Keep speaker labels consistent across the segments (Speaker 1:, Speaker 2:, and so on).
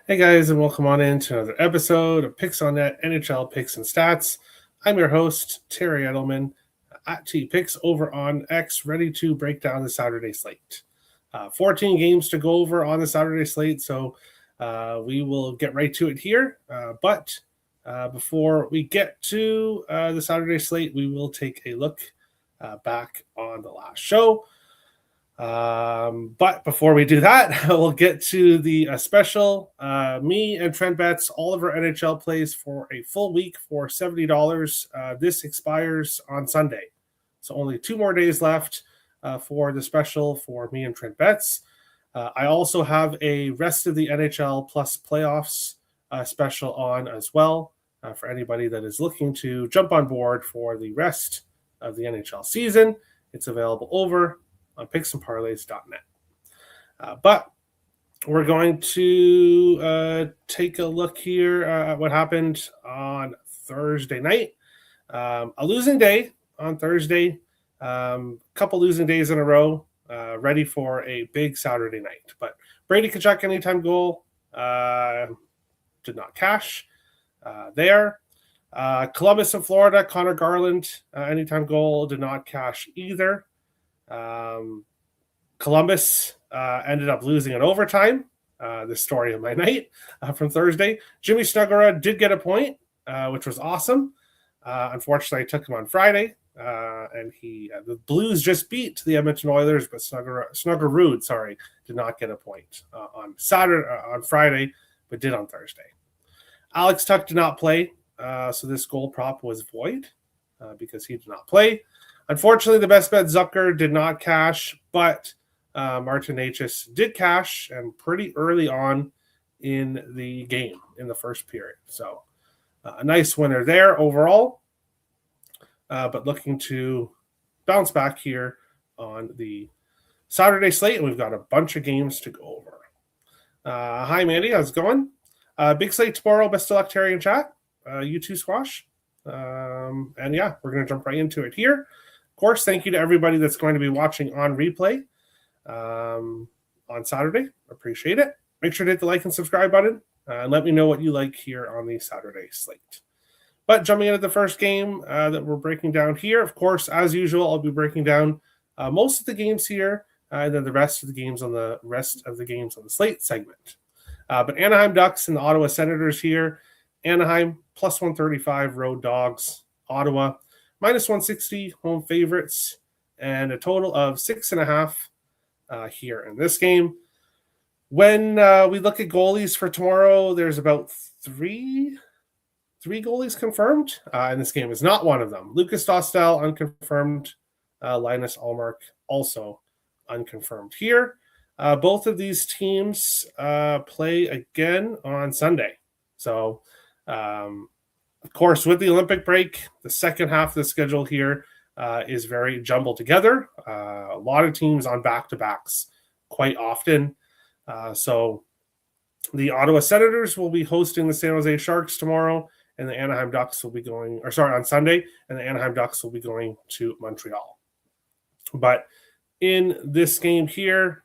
Speaker 1: Hey guys, and welcome on in to another episode of Picks on Net NHL Picks and Stats. I'm your host, Terry Edelmann, at T Picks over on X, ready to break down the Saturday slate. 14 games to go over on the Saturday slate, so we will get right to it here. But before we get to the Saturday slate, we will take a look back on the last show. But before we do that, we'll get to the special. Me and Trent bets all of our NHL plays for a full week for $70. This expires on Sunday, so only 2 more days left for the special for me and Trent bets. I also have a rest of the NHL plus playoffs special on as well for anybody that is looking to jump on board for the rest of the NHL season. It's available over on picksandparlays.net. But we're going to take a look here at what happened on Thursday night. A losing day on Thursday, couple losing days in a row, ready for a big Saturday night. But Brady Tkachuk anytime goal did not cash there. Columbus and Florida, Connor Garland anytime goal did not cash either. Columbus ended up losing in overtime. The story of my night from Thursday. Jimmy Snuggerud did get a point, which was awesome. Unfortunately, I took him on Friday, and the Blues just beat the Edmonton Oilers, but Snuggerud, did not get a point on Friday, but did on Thursday. Alex Tuch did not play, so this goal prop was void because he did not play. Unfortunately, the best bet Zucker did not cash, but Martin Necas did cash, and pretty early on in the game in the first period. So a nice winner there overall, but looking to bounce back here on the Saturday slate, and we've got a bunch of games to go over. Hi, Mandy. How's it going? Big slate tomorrow. Best of luck, Terry and chat. You too, Squash. And yeah, we're going to jump right into it here. Of course, thank you to everybody that's going to be watching on replay on Saturday. Appreciate it. Make sure to hit the like and subscribe button and let me know what you like here on the Saturday slate. But jumping into the first game that we're breaking down here, of course, as usual, I'll be breaking down most of the games here and then the rest of the games on the slate segment. But Anaheim Ducks and the Ottawa Senators here. Anaheim plus 135 road dogs. Ottawa minus 160 home favorites, and a total of 6.5 here in this game. When we look at goalies for tomorrow, there's about three goalies confirmed, and this game is not one of them. Lucas Dostal unconfirmed. Linus Ullmark also unconfirmed here. Both of these teams play again on Sunday. So of course, with the Olympic break, the second half of the schedule here is very jumbled together. A lot of teams on back-to-backs quite often. So the Ottawa Senators will be hosting the San Jose Sharks tomorrow, and the Anaheim Ducks will be on Sunday, and the Anaheim Ducks will be going to Montreal. But in this game here,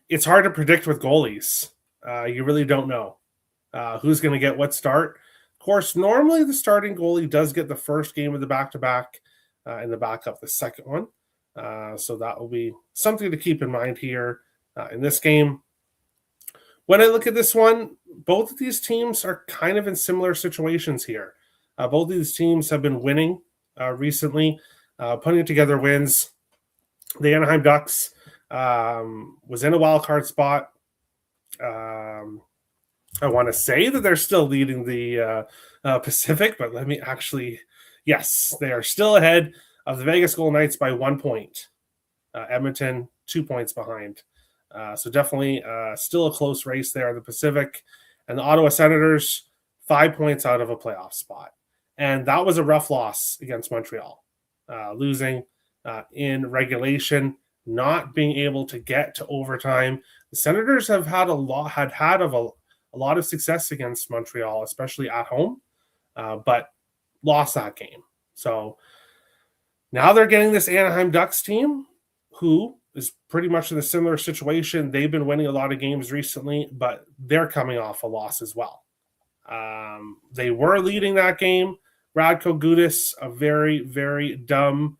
Speaker 1: it's hard to predict with goalies. You really don't know who's going to get what start. Of course, normally the starting goalie does get the first game of the back-to-back and the backup the second one. So that will be something to keep in mind here in this game. When I look at this one, both of these teams are kind of in similar situations here. Both of these teams have been winning recently, putting together wins. The Anaheim Ducks was in a wild card spot. I want to say that they're still leading the Pacific, but let me yes, they are still ahead of the Vegas Golden Knights by 1 point. Edmonton, 2 points behind. So definitely still a close race there in the Pacific. And the Ottawa Senators, 5 points out of a playoff spot. And that was a rough loss against Montreal, losing in regulation, not being able to get to overtime. The Senators have had a lot of success against Montreal, especially at home, but lost that game. So now they're getting this Anaheim Ducks team who is pretty much in a similar situation. They've been winning a lot of games recently, but they're coming off a loss as well. They were leading that game. Radko Gudas, a very, very dumb,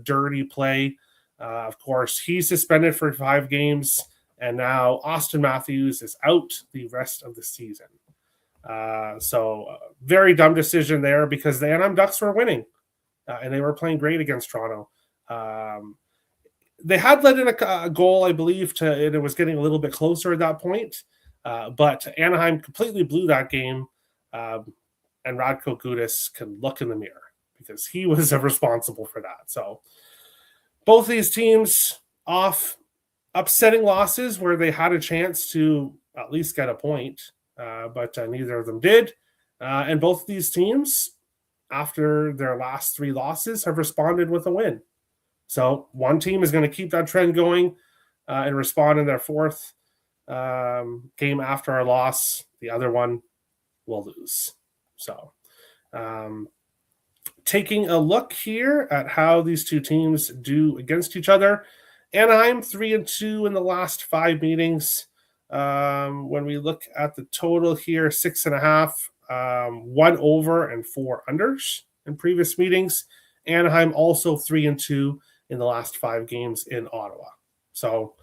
Speaker 1: dirty play. Of course, he's suspended for 5 games, and now Austin Matthews is out the rest of the season. Very dumb decision there because the Anaheim Ducks were winning, and they were playing great against Toronto. They had let in a goal, I believe, and it was getting a little bit closer at that point. But Anaheim completely blew that game, and Radko Gudas can look in the mirror because he was responsible for that. So both these teams off upsetting losses where they had a chance to at least get a point, but neither of them did. And both of these teams, after their last 3 losses, have responded with a win. So one team is going to keep that trend going and respond in their 4th game after our loss. The other one will lose. So taking a look here at how these two teams do against each other. Anaheim 3-2 in the last 5 meetings. When we look at the total here, 6.5, 1 over and 4 unders in previous meetings. Anaheim also 3-2 in the last 5 games in Ottawa. So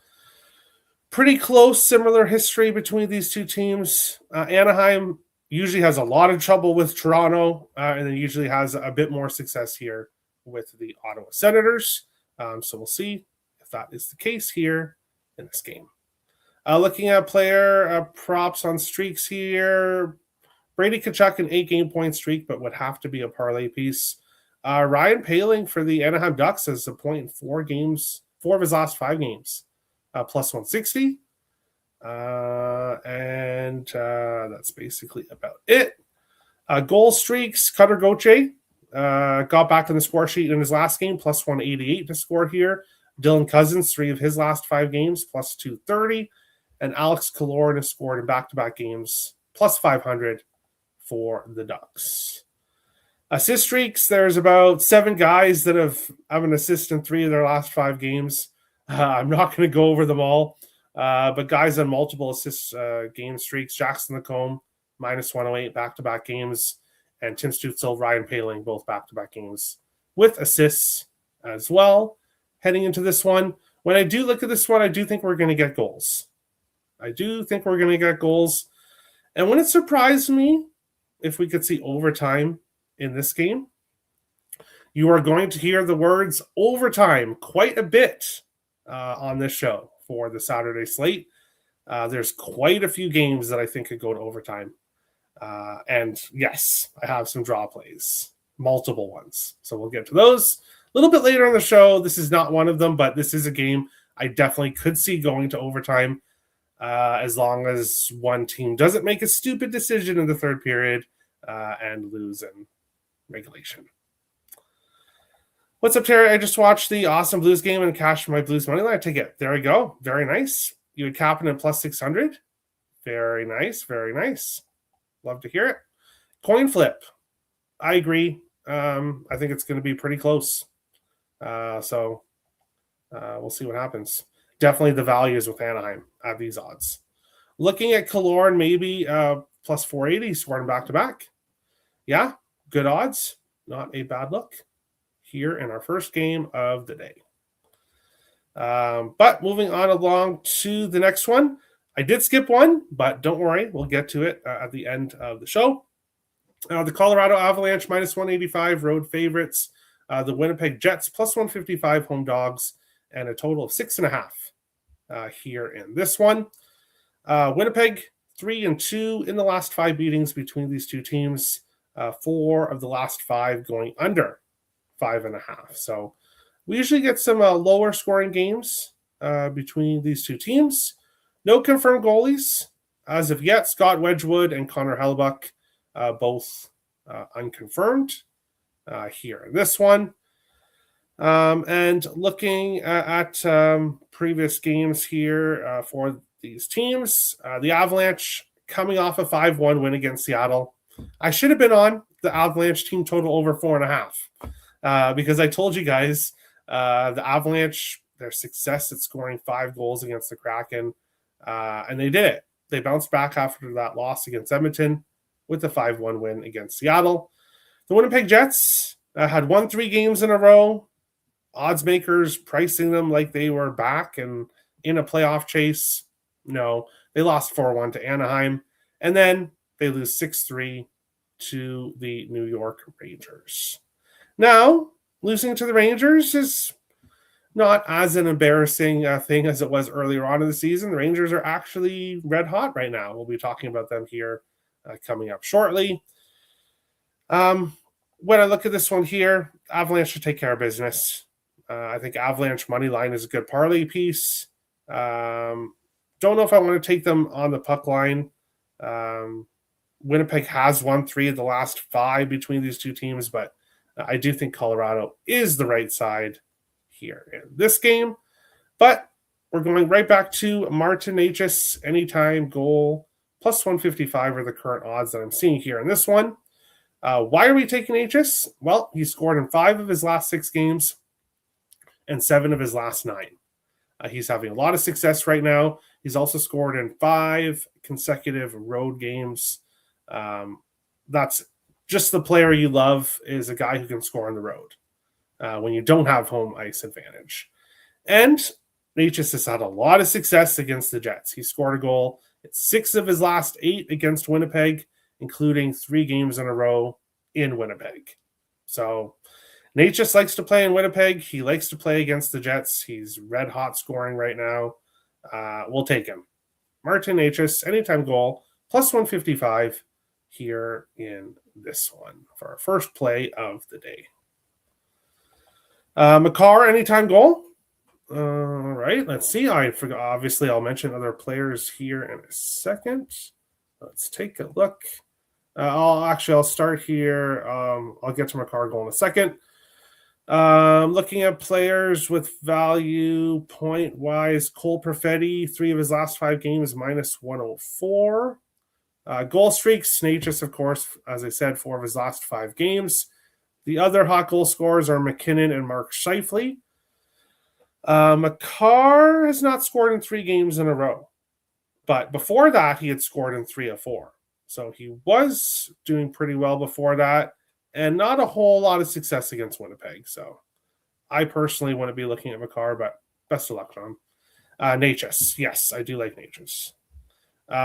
Speaker 1: pretty close, similar history between these two teams. Anaheim usually has a lot of trouble with Toronto, and then usually has a bit more success here with the Ottawa Senators. So we'll see if that is the case here in this game. Looking at player props on streaks here, Brady Tkachuk an 8-game point streak, but would have to be a parlay piece. Ryan Poehling for the Anaheim Ducks has a point in 4 games, 4 of his last 5 games, plus 160. And that's basically about it. Goal streaks, Cutter Gauthier got back on the score sheet in his last game, plus 188 to score here. Dylan Cousins, 3 of his last 5 games, plus 230. And Alex Killorn has scored in back-to-back games, plus 500 for the Ducks. Assist streaks, there's about 7 guys that have an assist in 3 of their last 5 games. I'm not going to go over them all, but guys on multiple assist game streaks, Jackson Lacombe, minus 108 back-to-back games, and Tim Stützle, Ryan Poehling, both back-to-back games with assists as well. Heading into this one, when I do look at this one, I do think we're going to get goals. And wouldn't it surprise me if we could see overtime in this game? You are going to hear the words overtime quite a bit on this show for the Saturday slate. There's quite a few games that I think could go to overtime. And yes, I have some draw plays, multiple ones. So we'll get to those a little bit later in the show. This is not one of them, but this is a game I definitely could see going to overtime as long as one team doesn't make a stupid decision in the 3rd period and lose in regulation. What's up, Terry? I just watched the awesome Blues game and cashed my Blues money line ticket. There we go. Very nice. You would cap it in plus 600. Very nice. Very nice. Love to hear it. Coin flip. I agree. I think it's going to be pretty close. So we'll see what happens. Definitely the values with Anaheim at these odds. Looking at Killorn, maybe plus 480, scoring back-to-back. Yeah, good odds. Not a bad look here in our first game of the day. But moving on along to the next one. I did skip one, but don't worry. We'll get to it at the end of the show. The Colorado Avalanche, minus 185, road favorites. The Winnipeg Jets, plus 155, home dogs. And a total of 6.5 here in this one. Winnipeg 3-2 in the last 5 meetings between these two teams. 4 of the last 5 going under 5.5. So we usually get some lower scoring games between these two teams. No confirmed goalies as of yet. Scott Wedgwood and Connor Hellebuck, both unconfirmed here in this one. And looking at previous games here for these teams, the Avalanche coming off a 5-1 win against Seattle. I should have been on the Avalanche team total over 4.5 because I told you guys the Avalanche their success at scoring 5 goals against the Kraken, and they did it. They bounced back after that loss against Edmonton with a 5-1 win against Seattle. The Winnipeg Jets had won 3 games in a row. Odds makers pricing them like they were back and in a playoff chase. No, they lost 4-1 to Anaheim, and then they lose 6-3 to the New York Rangers. Now, losing to the Rangers is not as an embarrassing thing as it was earlier on in the season. The Rangers are actually red hot right now. We'll be talking about them here coming up shortly. When I look at this one here, Avalanche should take care of business. I think Avalanche money line is a good parlay piece. Don't know if I want to take them on the puck line. Winnipeg has won 3 of the last 5 between these two teams, but I do think Colorado is the right side here in this game. But we're going right back to Martin Necas anytime goal, plus 155 are the current odds that I'm seeing here in this one. Why are we taking Necas? Well, he scored in 5 of his last 6 games and 7 of his last 9. He's having a lot of success right now. He's also scored in 5 consecutive road games. That's just the player you love, is a guy who can score on the road when you don't have home ice advantage. And Necas has had a lot of success against the Jets. He scored a goal in 6 of his last 8 against Winnipeg, including 3 games in a row in Winnipeg. So Necas likes to play in Winnipeg. He likes to play against the Jets. He's red hot scoring right now. We'll take him. Martin Necas, anytime goal, plus 155 here in this one for our first play of the day. Makar, anytime goal. All right, let's see. I forgot. Obviously, I'll mention other players here in a second. Let's take a look. I'll start here. I'll get to Makar goal in a second. Looking at players with value point wise, Cole Perfetti, 3 of his last 5 games, minus 104. Goal streaks, Necas, of course, as I said, 4 of his last 5 games. The other hot goal scorers are McKinnon and Mark Scheifele. Makar has not scored in 3 games in a row, but before that, he had scored in 3 of 4. So he was doing pretty well before that, and not a whole lot of success against Winnipeg. So I personally want to be looking at Makar, but best of luck to him. Necas, yes, I do like Necas.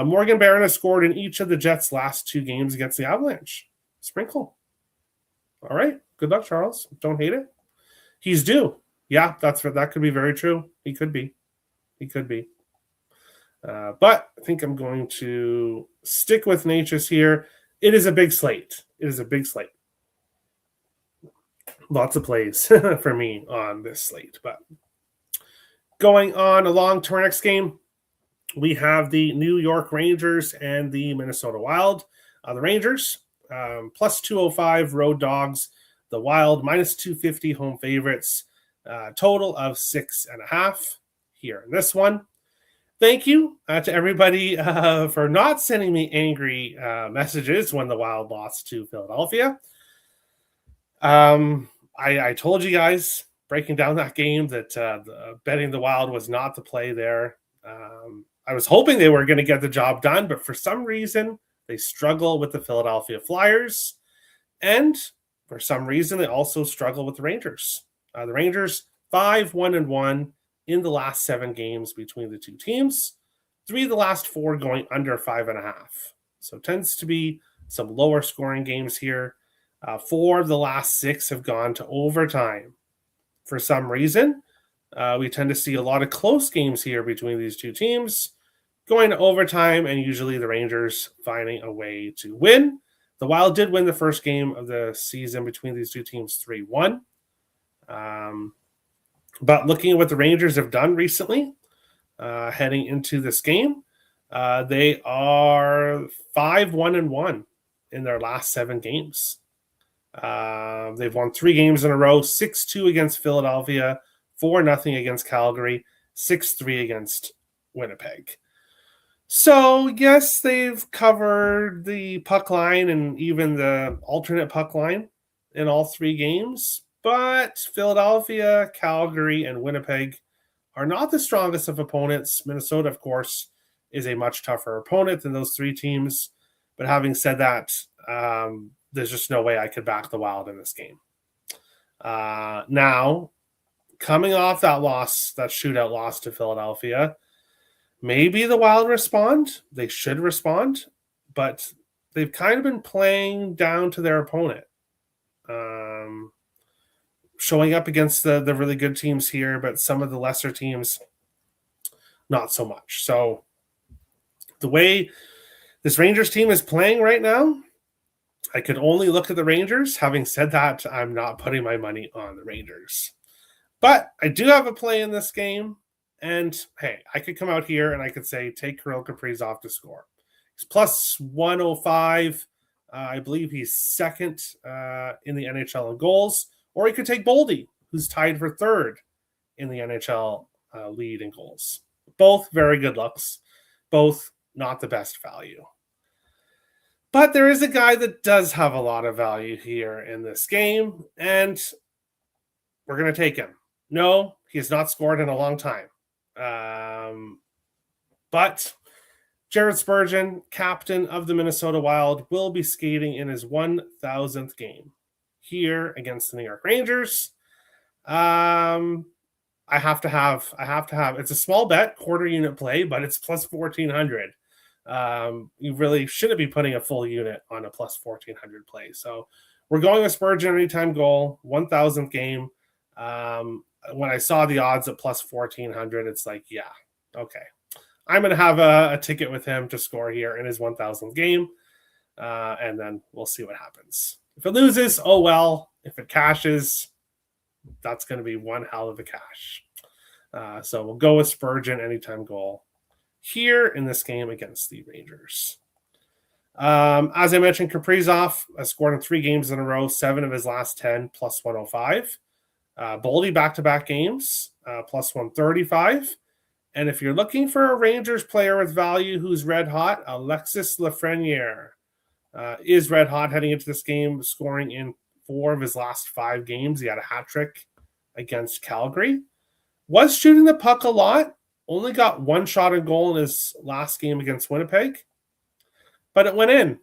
Speaker 1: Morgan Barron has scored in each of the Jets' last 2 games against the Avalanche. Sprinkle. All right. Good luck, Charles. Don't hate it. He's due. Yeah, that could be very true. He could be. But I think I'm going to stick with Necas here. It is a big slate. Lots of plays for me on this slate. But going on along to our next game, we have the New York Rangers and the Minnesota Wild. The Rangers, plus 205 road dogs. The Wild, minus 250 home favorites. Total of 6.5 here in this one. Thank you to everybody for not sending me angry messages when the Wild lost to Philadelphia. I told you guys, breaking down that game, that betting the Wild was not the play there. I was hoping they were going to get the job done, but for some reason, they struggle with the Philadelphia Flyers. And for some reason, they also struggle with the Rangers. The Rangers, 5-1-1 in the last 7 games between the two teams. 3 of the last 4 going under 5.5. So it tends to be some lower scoring games here. 4 of the last 6 have gone to overtime. For some reason, we tend to see a lot of close games here between these two teams going to overtime, and usually the Rangers finding a way to win. The Wild did win the first game of the season between these two teams 3-1. But looking at what the Rangers have done recently, heading into this game, they are 5-1-1 in their last 7 games. They've won 3 games in a row, 6-2 against Philadelphia, 4-0 against Calgary, 6-3 against Winnipeg. So, yes, they've covered the puck line and even the alternate puck line in all 3 games. But Philadelphia, Calgary, and Winnipeg are not the strongest of opponents. Minnesota, of course, is a much tougher opponent than those three teams. But having said that, there's just no way I could back the Wild in this game. Now, coming off that loss, that shootout loss to Philadelphia, maybe the Wild respond. They should respond, but they've kind of been playing down to their opponent. Showing up against the really good teams here, but some of the lesser teams, not so much. So the way this Rangers team is playing right now, I could only look at the Rangers. Having said that, I'm not putting my money on the Rangers. But I do have a play in this game. And hey, I could come out here and I could say, take Kirill Kaprizov to score. He's plus 105. I believe he's second in the NHL in goals. Or he could take Boldy, who's tied for third in the NHL lead in goals. Both very good looks. Both not the best value. But there is a guy that does have a lot of value here in this game, and we're going to take him. No, he has not scored in a long time. But Jared Spurgeon, captain of the Minnesota Wild, will be skating in his 1,000th game here against the New York Rangers. I have to have. It's a small bet, quarter unit play, but it's plus 1,400. You really shouldn't be putting a full unit on a plus 1,400 play. So we're going with Spurgeon anytime goal, 1,000th game. When I saw the odds at plus 1,400, it's like, yeah, okay. I'm going to have a ticket with him to score here in his 1,000th game, and then we'll see what happens. If it loses, oh well. If it cashes, that's going to be one hell of a cash. So we'll go with Spurgeon anytime goal here in this game against the Rangers. As I mentioned, Kaprizov has scored in 3 games in a row, 7 of his last 10, plus 105. Boldy back-to-back games, plus 135. And if you're looking for a Rangers player with value who's red hot, Alexis Lafreniere is red hot heading into this game, scoring in 4 of his last 5 games. He had a hat trick against Calgary. Was shooting the puck a lot. Only got 1 shot on goal in his last game against Winnipeg. But it went in.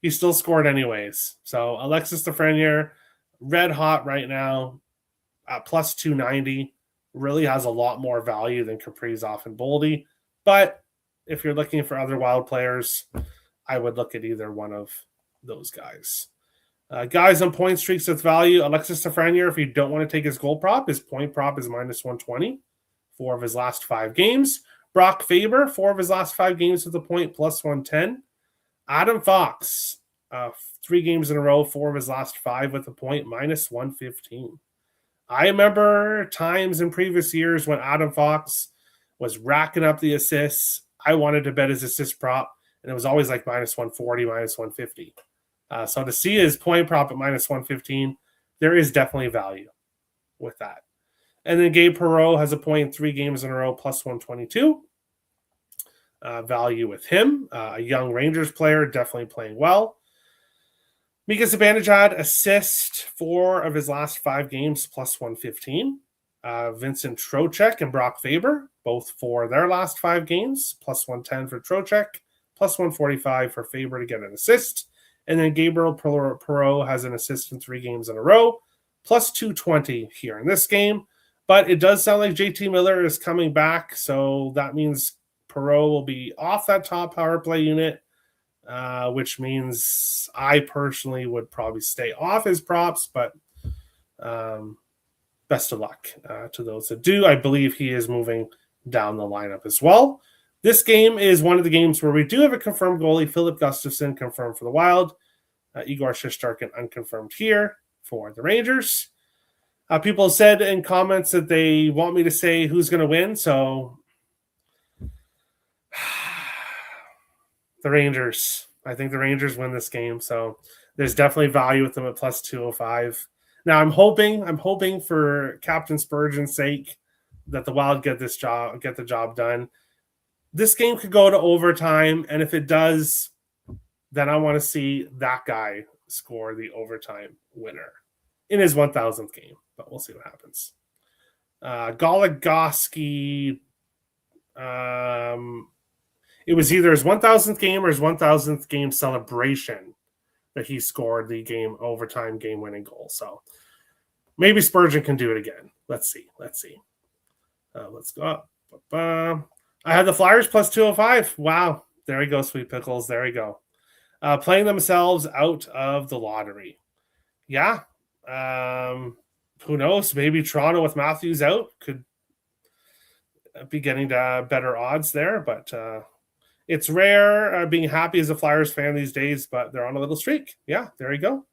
Speaker 1: He still scored anyways. So Alexis Lafreniere, red hot right now, at plus 290. Really has a lot more value than Kaprizov and Boldy. But if you're looking for other Wild players, I would look at either one of those guys. Guys on point streaks with value, Alexis Lafreniere, if you don't want to take his goal prop, his point prop is minus 120, 4 of his last 5 games. Brock Faber, 4 of his last 5 games with a point, plus 110. Adam Fox, 3 games in a row, 4 of his last 5 with a point, minus 115. I remember times in previous years when Adam Fox was racking up the assists. I wanted to bet his assist prop, and it was always like minus 140, minus 150. So to see his point prop at minus 115, there is definitely value with that. And then Gabe Perreault has a point in 3 games in a row, plus 122. Value with him. A young Rangers player, definitely playing well. Mika Zibanejad, assist 4 of his last 5 games, plus 115. Vincent Trocheck and Brock Faber, both for their last 5 games, plus 110 for Trocheck, plus 145 for Faber to get an assist. And then Gabriel Perreault has an assist in 3 games in a row, plus 220 here in this game. But it does sound like JT Miller is coming back, so that means Perreault will be off that top power play unit, which means I personally would probably stay off his props, but best of luck to those that do. I believe he is moving down the lineup as well. This game is one of the games where we do have a confirmed goalie. Philip Gustafsson confirmed for the Wild. Igor Shesterkin unconfirmed here for the Rangers. People said in comments that they want me to say who's going to win, so the Rangers. I think the Rangers win this game, so there's definitely value with them at plus 205. Now I'm hoping for Captain Spurgeon's sake that the Wild get the job done. This game could go to overtime, and if it does, then I want to see that guy score the overtime winner in his 1,000th game. But we'll see what happens. Goligoski, it was either his 1,000th game or his 1,000th game celebration that he scored the game overtime game-winning goal. So maybe Spurgeon can do it again. Let's see. Let's go up. I had the Flyers plus 205. Wow. There we go, Sweet Pickles. There we go. Playing themselves out of the lottery. Yeah. Who knows? Maybe Toronto with Matthews out could be getting better odds there, but it's rare being happy as a Flyers fan these days, but they're on a little streak. Yeah, there you go.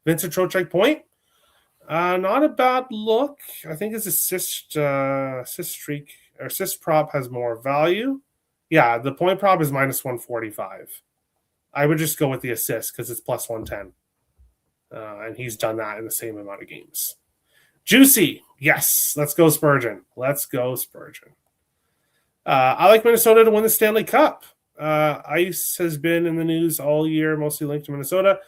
Speaker 1: Vincent Trocheck point. Not a bad look. I think his assist streak or assist prop has more value. Yeah, the point prop is minus 145. I would just go with the assist because it's plus 110. And he's done that in the same amount of games. Juicy. Yes. Let's go Spurgeon. I like Minnesota to win the Stanley Cup. Ice has been in the news all year, mostly linked to Minnesota.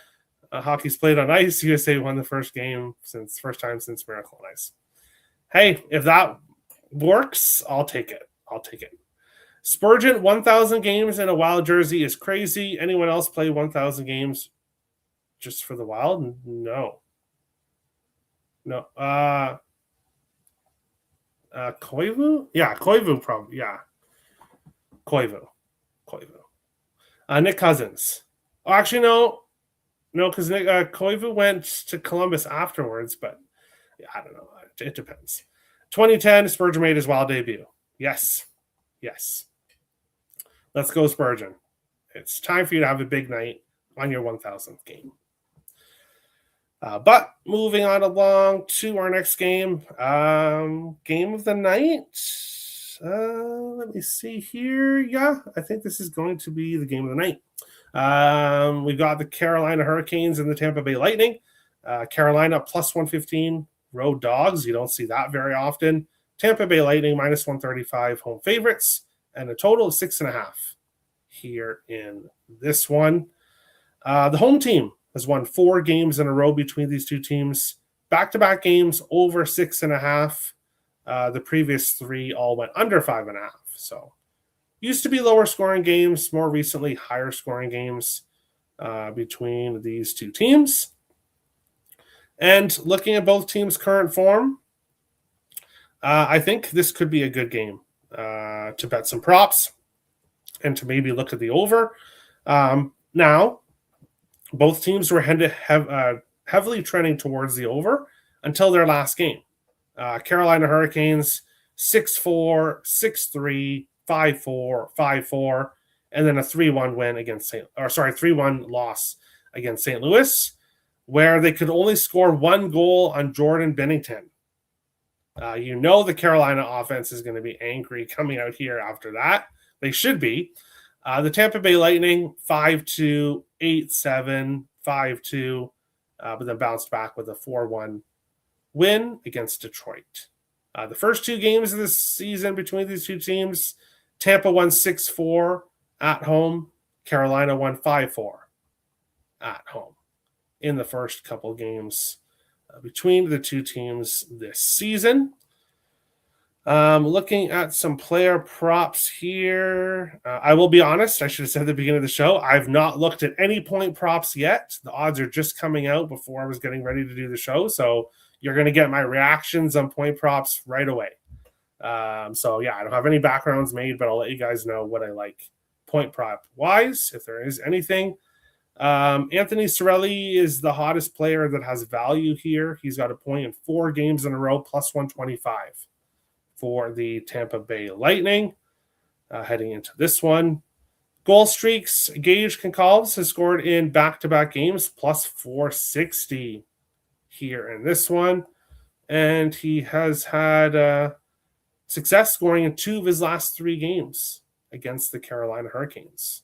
Speaker 1: Hockey's played on ice. USA won the first time since Miracle on Ice. Hey, if that works, I'll take it. Spurgeon, 1,000 games in a Wild jersey is crazy. Anyone else play 1,000 games just for the Wild? No. Koivu? Yeah, Koivu probably. Yeah. Koivu. Nick Cousins. Oh, actually, no, because Koivu went to Columbus afterwards, but yeah, I don't know. It depends. 2010, Spurgeon made his Wild debut. Yes. Let's go Spurgeon. It's time for you to have a big night on your 1,000th game. But moving on along to our next game. Game of the night. Let me see here. Yeah, I think this is going to be the game of the night. We got the Carolina Hurricanes and the Tampa Bay Lightning. Carolina plus 115 road dogs. You don't see that very often. Tampa Bay Lightning minus 135 home favorites, and a total of 6.5 here in this one. The home team has won 4 games in a row between these two teams. Back-to-back games over 6.5. The previous 3 all went under 5.5. So used to be lower scoring games, more recently higher scoring games between these two teams. And looking at both teams' current form, I think this could be a good game to bet some props and to maybe look at the over. Now, both teams were heavily trending towards the over until their last game. Carolina Hurricanes 6-4, 6-3, 5-4, 5-4, and then a 3-1 win against 3-1 loss against St. Louis, where they could only score 1 goal on Jordan Binnington. The Carolina offense is going to be angry coming out here after that. They should be. The Tampa Bay Lightning 5-2, 8-7, 5-2, but then bounced back with a 4-1 win against Detroit. The first 2 games of this season between these two teams, Tampa won 6-4 at home. Carolina won 5-4 at home in the first couple games between the two teams this season. Looking at some player props here. I will be honest, I should have said at the beginning of the show, I've not looked at any point props yet. The odds are just coming out before I was getting ready to do the show. So you're going to get my reactions on point props right away. I don't have any backgrounds made, but I'll let you guys know what I like point prop wise, if there is anything. Anthony Cirelli is the hottest player that has value here. He's got a point in 4 games in a row, plus 125 for the Tampa Bay Lightning heading into this one. Goal streaks, Gage Concalves has scored in back-to-back games, plus 460 here in this one. And he has had success scoring in 2 of his last 3 games against the Carolina Hurricanes.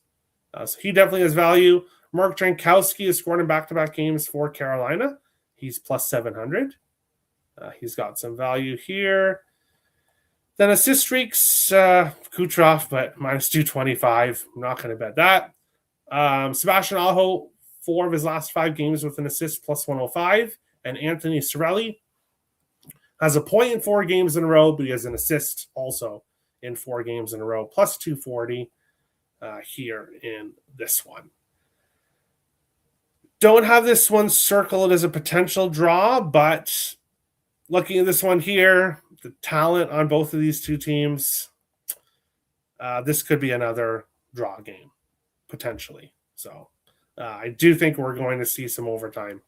Speaker 1: So he definitely has value. Mark Jankowski has scored in back-to-back games for Carolina. He's plus 700. He's got some value here. Then assist streaks, Kucherov, but minus 225. I'm not going to bet that. Sebastian Aho, 4 of his last 5 games with an assist, plus 105. And Anthony Cirelli Has a point in 4 games in a row, but he has an assist also in 4 games in a row, plus 240 here in this one. Don't have this one circled as a potential draw, but looking at this one here, the talent on both of these two teams, this could be another draw game, potentially. So I do think we're going to see some overtime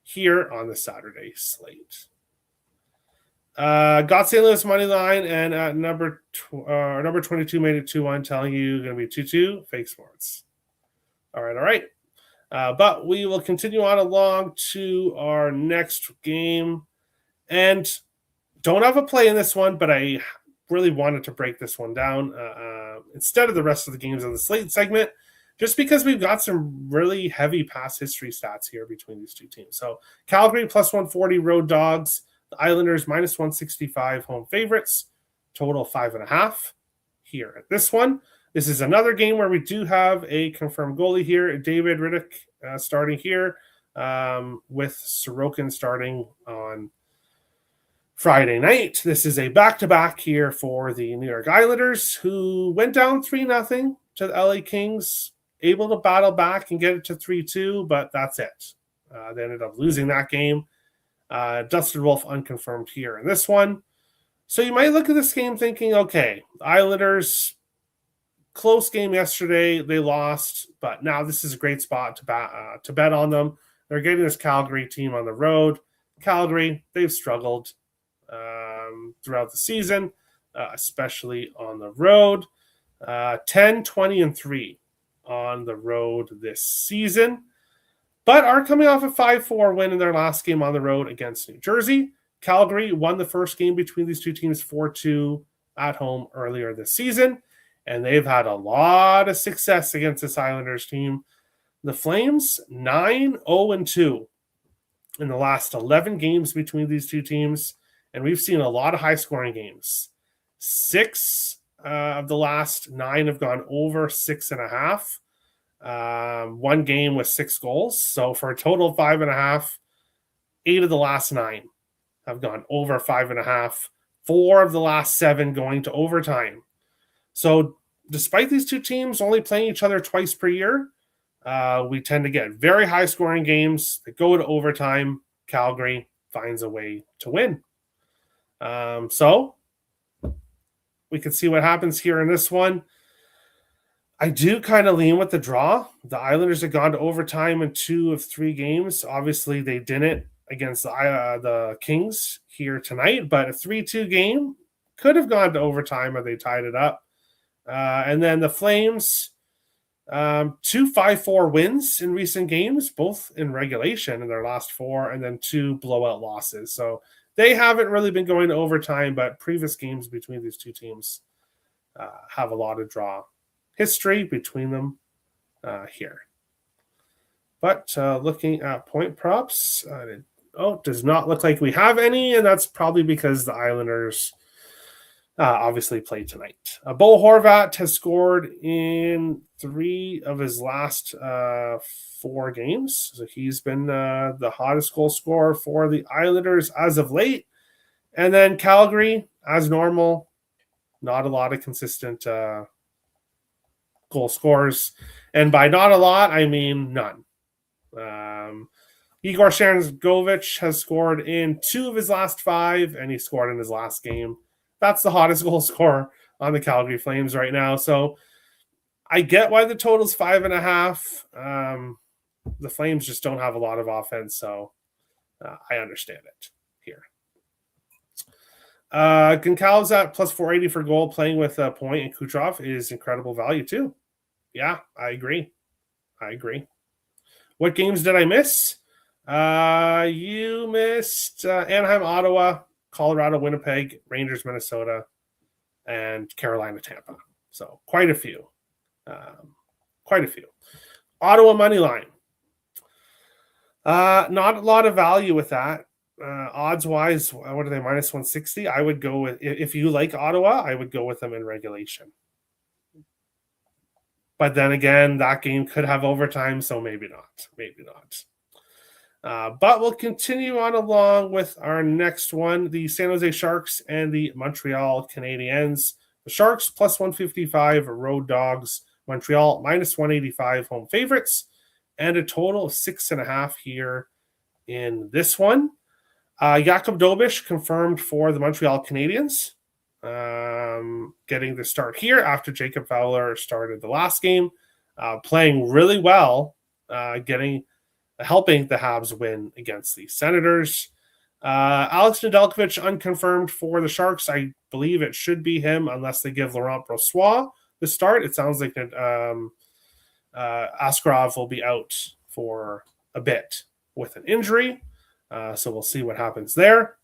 Speaker 1: here on the Saturday slate. Got St. Louis money line, and at number 22 made it 2-1, telling you going to be 2-2, fake sports. All right. But we will continue on along to our next game. And don't have a play in this one, but I really wanted to break this one down instead of the rest of the games on the slate segment, just because we've got some really heavy past history stats here between these two teams. So Calgary plus 140 road dogs, the Islanders minus 165 home favorites, total 5.5 here at this one. This is another game where we do have a confirmed goalie here, David Rittich starting here, with Sorokin starting on Friday night. This is a back-to-back here for the New York Islanders, who went down 3-0 to the LA Kings, able to battle back and get it to 3-2, but that's it. They ended up losing that game. Dustin Wolf unconfirmed here in this one. So you might look at this game thinking, okay, Islanders, close game yesterday, they lost, but now this is a great spot to bet on them. They're getting this Calgary team on the road. Calgary, they've struggled throughout the season, especially on the road. 10, 20, and 3 on the road this season, but are coming off a 5-4 win in their last game on the road against New Jersey. Calgary won the first game between these two teams 4-2 at home earlier this season, and they've had a lot of success against this Islanders team. The Flames, 9-0-2 in the last 11 games between these two teams, and we've seen a lot of high-scoring games. 6 of the last 9 have gone over 6.5. One game with 6 goals. So for a total of 5.5, 8 of the last 9 have gone over 5.5. 4 of the last 7 going to overtime. So despite these two teams only playing each other twice per year, we tend to get very high-scoring games that go to overtime. Calgary finds a way to win. So we can see what happens here in this one. I do kind of lean with the draw. The Islanders have gone to overtime in 2 of 3 games. Obviously, they didn't against the Kings here tonight, but a 3-2 game could have gone to overtime if they tied it up. And then the Flames, 2 5-4 wins in recent games, both in regulation in their last 4, and then 2 blowout losses. So they haven't really been going to overtime, but previous games between these two teams have a lot of draw history between them here. But looking at point props, does not look like we have any, and that's probably because the Islanders obviously play tonight. Bo Horvat has scored in 3 of his last 4 games. So he's been the hottest goal scorer for the Islanders as of late. And then Calgary, as normal, not a lot of consistent goal scorers. And by not a lot, I mean none. Igor Sharangovich has scored in 2 of his last 5, and he scored in his last game. That's the hottest goal scorer on the Calgary Flames right now. So I get why the total's 5.5. The Flames just don't have a lot of offense, so I understand it here. Goncalves at plus 480 for goal, playing with a point, and Kucherov is incredible value too. Yeah, I agree. What games did I miss? You missed Anaheim, Ottawa, Colorado, Winnipeg, Rangers, Minnesota, and Carolina, Tampa. So quite a few. Ottawa money line. Not a lot of value with that. Odds wise, what are they? Minus 160. I would go with, if you like Ottawa, I would go with them in regulation. But then again, that game could have overtime, so maybe not. But we'll continue on along with our next one, the San Jose Sharks and the Montreal Canadiens. The Sharks plus 155 road dogs. Montreal minus 185 home favorites. And a total of 6.5 here in this one. Jakub Dobish confirmed for the Montreal Canadiens. Getting the start here after Jacob Fowler started the last game. Playing really well. Helping the Habs win against the Senators. Alex Nedeljkovic unconfirmed for the Sharks. I believe it should be him unless they give Laurent Brossoit the start. It sounds like Askarov will be out for a bit with an injury. So we'll see what happens there.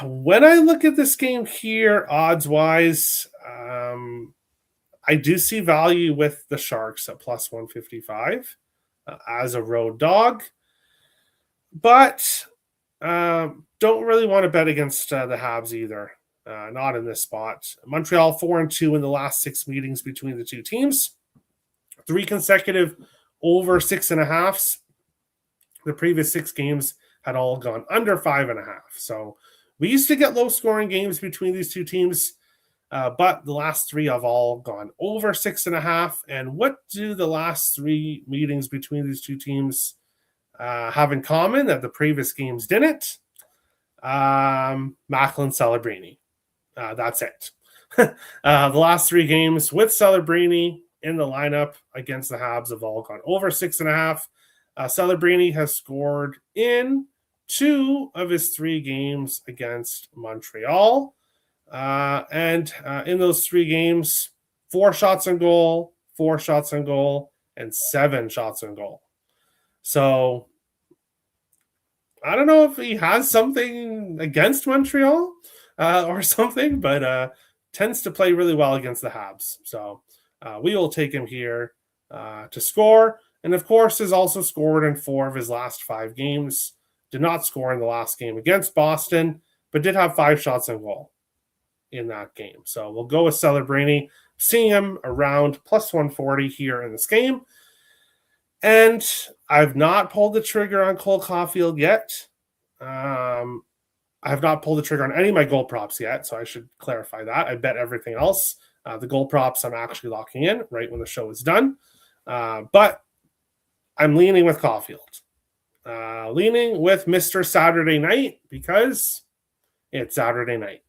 Speaker 1: When I look at this game here, odds-wise, I do see value with the Sharks at plus 155 as a road dog. But don't really want to bet against the Habs either. Not in this spot. Montreal 4-2 in the last 6 meetings between the two teams. 3 consecutive over 6.5s. The previous 6 games had all gone under 5.5. So we used to get low-scoring games between these two teams, but the last 3 have all gone over 6.5. And what do the last 3 meetings between these two teams have in common that the previous games didn't? Macklin Celebrini. That's it. The last 3 games with Celebrini in the lineup against the Habs have all gone over 6.5. Celebrini has scored in 2 of his 3 games against Montreal. And in those 3 games, 4 shots on goal, 4 shots on goal, and 7 shots on goal. So I don't know if he has something against Montreal or something, but tends to play really well against the Habs. So we will take him here to score. And of course, has also scored in 4 of his last 5 games. Did not score in the last game against Boston, but did have 5 shots on goal in that game. So we'll go with Celebrini, seeing him around plus 140 here in this game. And I've not pulled the trigger on Cole Caulfield yet. I have not pulled the trigger on any of my goal props yet, so I should clarify that. I bet everything else. The goal props I'm actually locking in right when the show is done. But I'm leaning with Caulfield. Leaning with Mr. Saturday Night because it's Saturday night.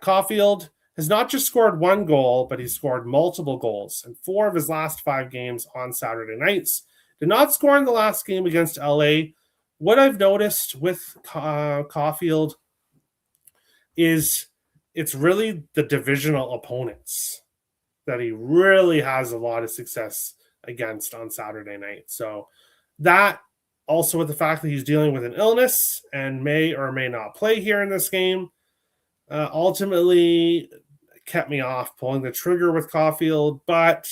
Speaker 1: Caulfield has not just scored 1 goal, but he's scored multiple goals in 4 of his last 5 games on Saturday nights. Did not score in the last game against LA. What I've noticed with Caulfield is it's really the divisional opponents that he really has a lot of success against on Saturday night. So that, also with the fact that he's dealing with an illness and may or may not play here in this game, ultimately kept me off pulling the trigger with Caulfield, but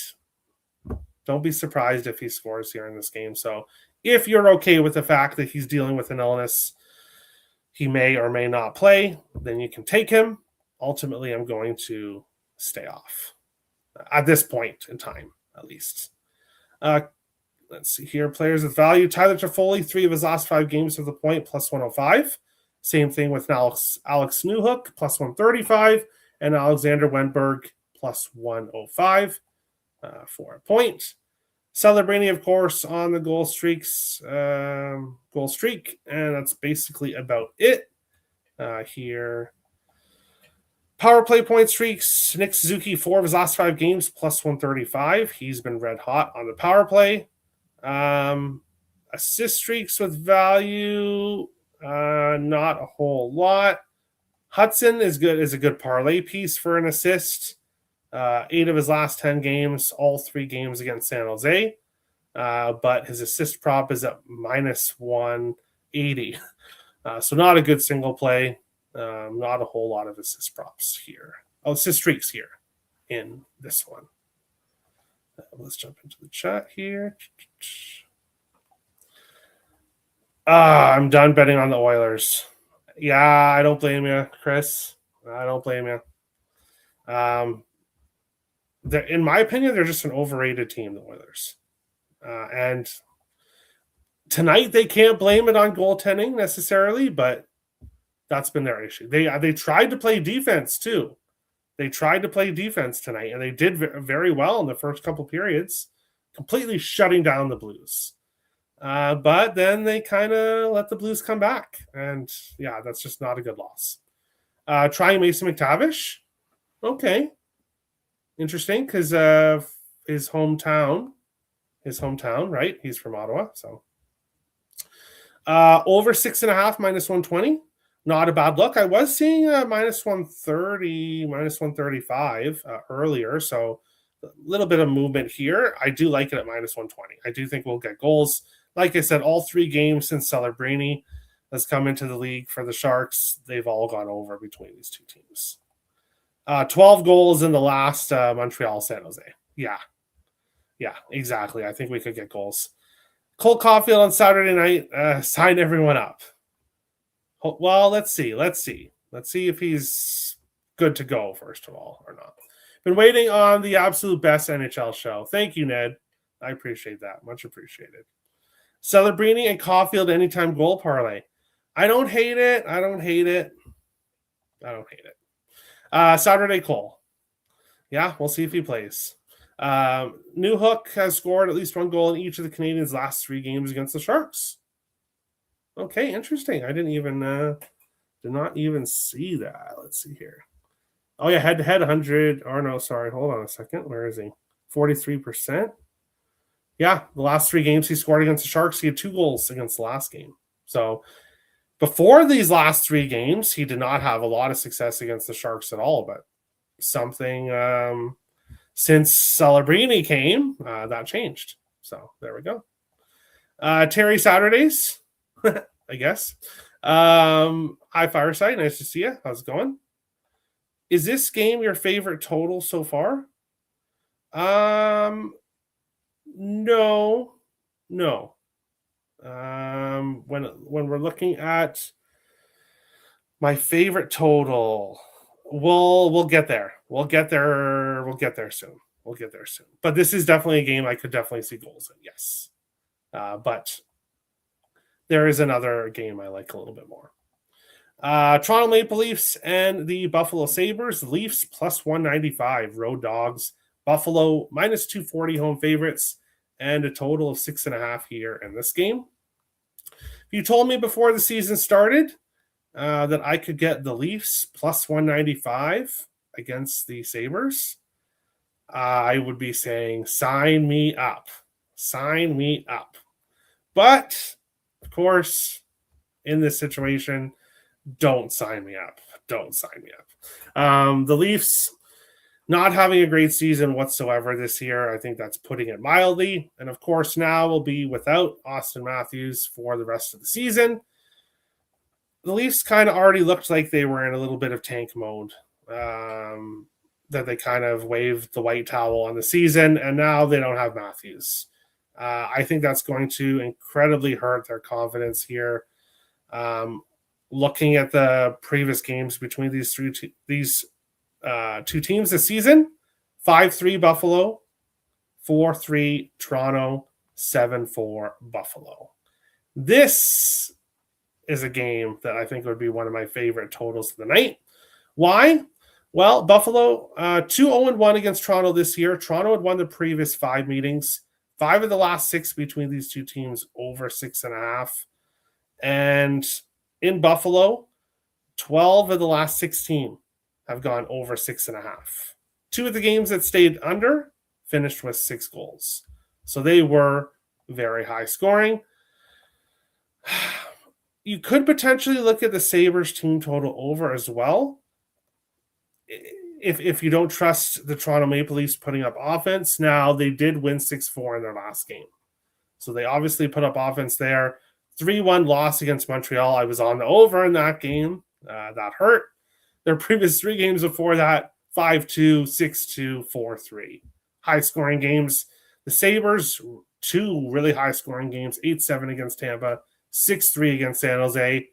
Speaker 1: don't be surprised if he scores here in this game. So if you're okay with the fact that he's dealing with an illness, he may or may not play, then you can take him. Ultimately, I'm going to stay off at this point in time, at least. Let's see here. Players with value. Tyler Toffoli, 3 of his last 5 games with a point, plus 105. Same thing with Alex Newhook, plus 135. And Alexander Wenberg, plus 105 for a point. Celebrini, of course, on the goal streak. And that's basically about it here. Power play point streaks. Nick Suzuki, 4 of his last 5 games, plus 135. He's been red hot on the power play. Assist streaks with value, not a whole lot. Hudson is a good parlay piece for an assist. 8 of his last 10 games, all 3 games against San Jose. But his assist prop is at minus 180. So not a good single play. Not a whole lot of assist props here. Assist streaks here in this one. Let's jump into the chat here. I'm done betting on the Oilers. Yeah, I don't blame you, Chris. I don't blame you. In my opinion, they're just an overrated team, the Oilers. And Tonight, they can't blame it on goaltending necessarily, but that's been their issue. They tried to play defense too. They tried to play defense tonight, and they did very well in the first couple periods, completely shutting down the Blues. But then they kind of let the Blues come back, and yeah, that's just not a good loss. Trying Mason McTavish, okay, interesting, because his hometown, right? He's from Ottawa, so over 6.5 minus 120. Not a bad look. I was seeing minus 130, minus 135 earlier, so a little bit of movement here. I do like it at minus 120. I do think we'll get goals. Like I said, all 3 games since Celebrini has come into the league for the Sharks, they've all gone over between these 2 teams. 12 goals in the last Montreal-San Jose. Yeah, exactly. I think we could get goals. Cole Caulfield on Saturday night, sign everyone up. Well, let's see. Let's see if he's good to go, first of all, or not. Been waiting on the absolute best NHL show. Thank you, Ned. I appreciate that. Much appreciated. Celebrini and Caulfield anytime goal parlay. I don't hate it. Saturday Cole. Yeah, we'll see if he plays. Newhook has scored at least 1 goal in each of the Canadiens' last 3 games against the Sharks. Okay, interesting. I did not even see that. Let's see here. Oh yeah, head-to-head 100. Or no, sorry. Hold on a second. Where is he? 43%. Yeah, the last 3 games he scored against the Sharks, he had 2 goals against the last game. So before these last 3 games, he did not have a lot of success against the Sharks at all. But something since Celebrini came, that changed. So there we go. Terry Saturdays. I guess. Hi, Fireside. Nice to see you. How's it going? Is this game your favorite total so far? No. When we're looking at my favorite total, we'll get there. We'll get there soon. But this is definitely a game I could definitely see goals in. Yes. But there is another game I like a little bit more. Toronto Maple Leafs and the Buffalo Sabres. Leafs plus 195, road dogs. Buffalo minus 240, home favorites, and a total of 6.5 here in this game. If you told me before the season started that I could get the Leafs plus 195 against the Sabres, I would be saying, sign me up. But of course, in this situation, don't sign me up. The Leafs not having a great season whatsoever this year. I think that's putting it mildly. And of course, now we'll be without Austin Matthews for the rest of the season. The Leafs kind of already looked like they were in a little bit of tank mode. That they kind of waved the white towel on the season, and now they don't have Matthews. I think that's going to incredibly hurt their confidence here. Looking at the previous games between these two teams this season, 5-3 Buffalo, 4-3 Toronto, 7-4 Buffalo. This is a game that I think would be one of my favorite totals of the night. Why? Well, Buffalo 2-0-1 against Toronto this year. Toronto had won the previous 5 meetings. 5 of the last 6 between these two teams over 6.5. And in Buffalo, 12 of the last 16 have gone over 6.5. 2 of the games that stayed under finished with 6 goals. So they were very high scoring. You could potentially look at the Sabres team total over as well. If you don't trust the Toronto Maple Leafs putting up offense. Now, they did win 6-4 in their last game. So they obviously put up offense there. 3-1 loss against Montreal. I was on the over in that game. That hurt. Their previous 3 games before that, 5-2, 6-2, 4-3. High-scoring games. The Sabres, 2 really high-scoring games. 8-7 against Tampa. 6-3 against San Jose.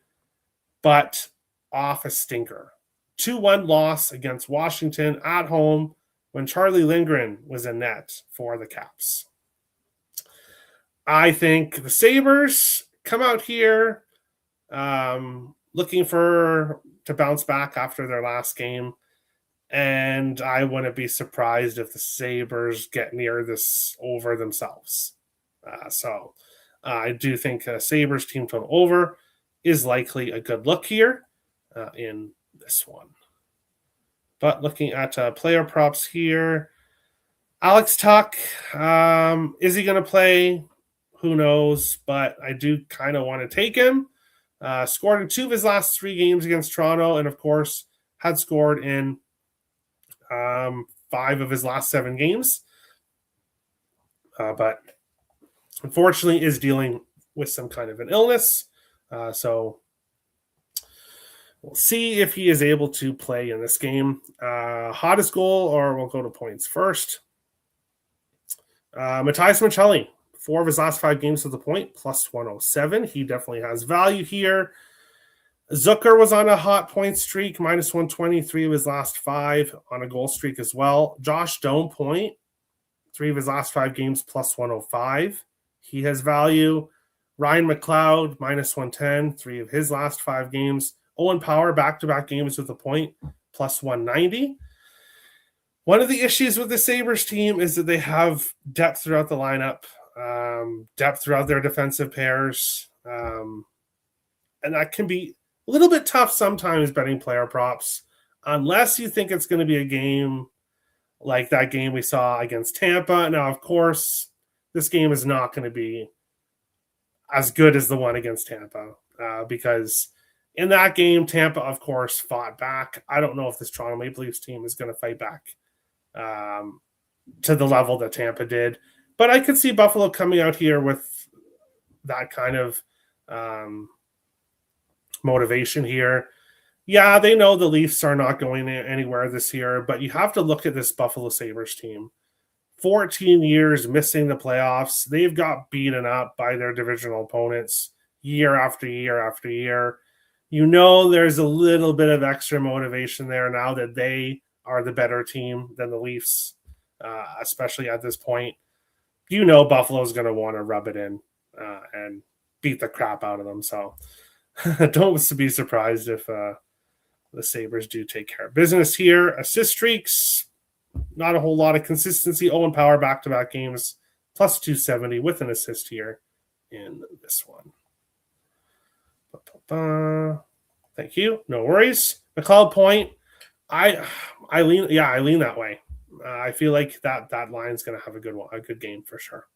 Speaker 1: But off a stinker. 2-1 loss against Washington at home when Charlie Lindgren was in net for the Caps. I think the Sabres come out here looking to bounce back after their last game. And I wouldn't be surprised if the Sabres get near this over themselves. So I do think Sabres team total over is likely a good look here in this one. But looking at player props here, Alex Tuck, is he going to play? Who knows? But I do kind of want to take him. Scored in 2 of his last 3 games against Toronto, and of course, had scored in 5 of his last 7 games. But unfortunately is dealing with some kind of an illness. So we'll see if he is able to play in this game. Hottest goal, or we'll go to points first. Matthias Maccelli, 4 of his last 5 games to the point, plus 107. He definitely has value here. Zucker was on a hot point streak, minus 123 of his last 5 on a goal streak as well. Josh Doan point, 3 of his last 5 games, plus 105. He has value. Ryan McLeod, minus 110, 3 of his last 5 games. Owen Power, back-to-back games with a point, plus 190. One of the issues with the Sabres team is that they have depth throughout the lineup, depth throughout their defensive pairs, and that can be a little bit tough sometimes betting player props, unless you think it's going to be a game like that game we saw against Tampa. Now, of course, this game is not going to be as good as the one against Tampa because in that game, Tampa, of course, fought back. I don't know if this Toronto Maple Leafs team is going to fight back to the level that Tampa did. But I could see Buffalo coming out here with that kind of motivation here. Yeah, they know the Leafs are not going anywhere this year, but you have to look at this Buffalo Sabres team. 14 years missing the playoffs. They've got beaten up by their divisional opponents year after year after year. You know there's a little bit of extra motivation there now that they are the better team than the Leafs, especially at this point. You know Buffalo's going to want to rub it in and beat the crap out of them. So don't be surprised if the Sabres do take care of business here. Assist streaks, not a whole lot of consistency. Owen Power back-to-back games, plus 270 with an assist here in this one. Thank you. No worries. McLeod point. I lean that way. I feel like that line's going to have a good game for sure.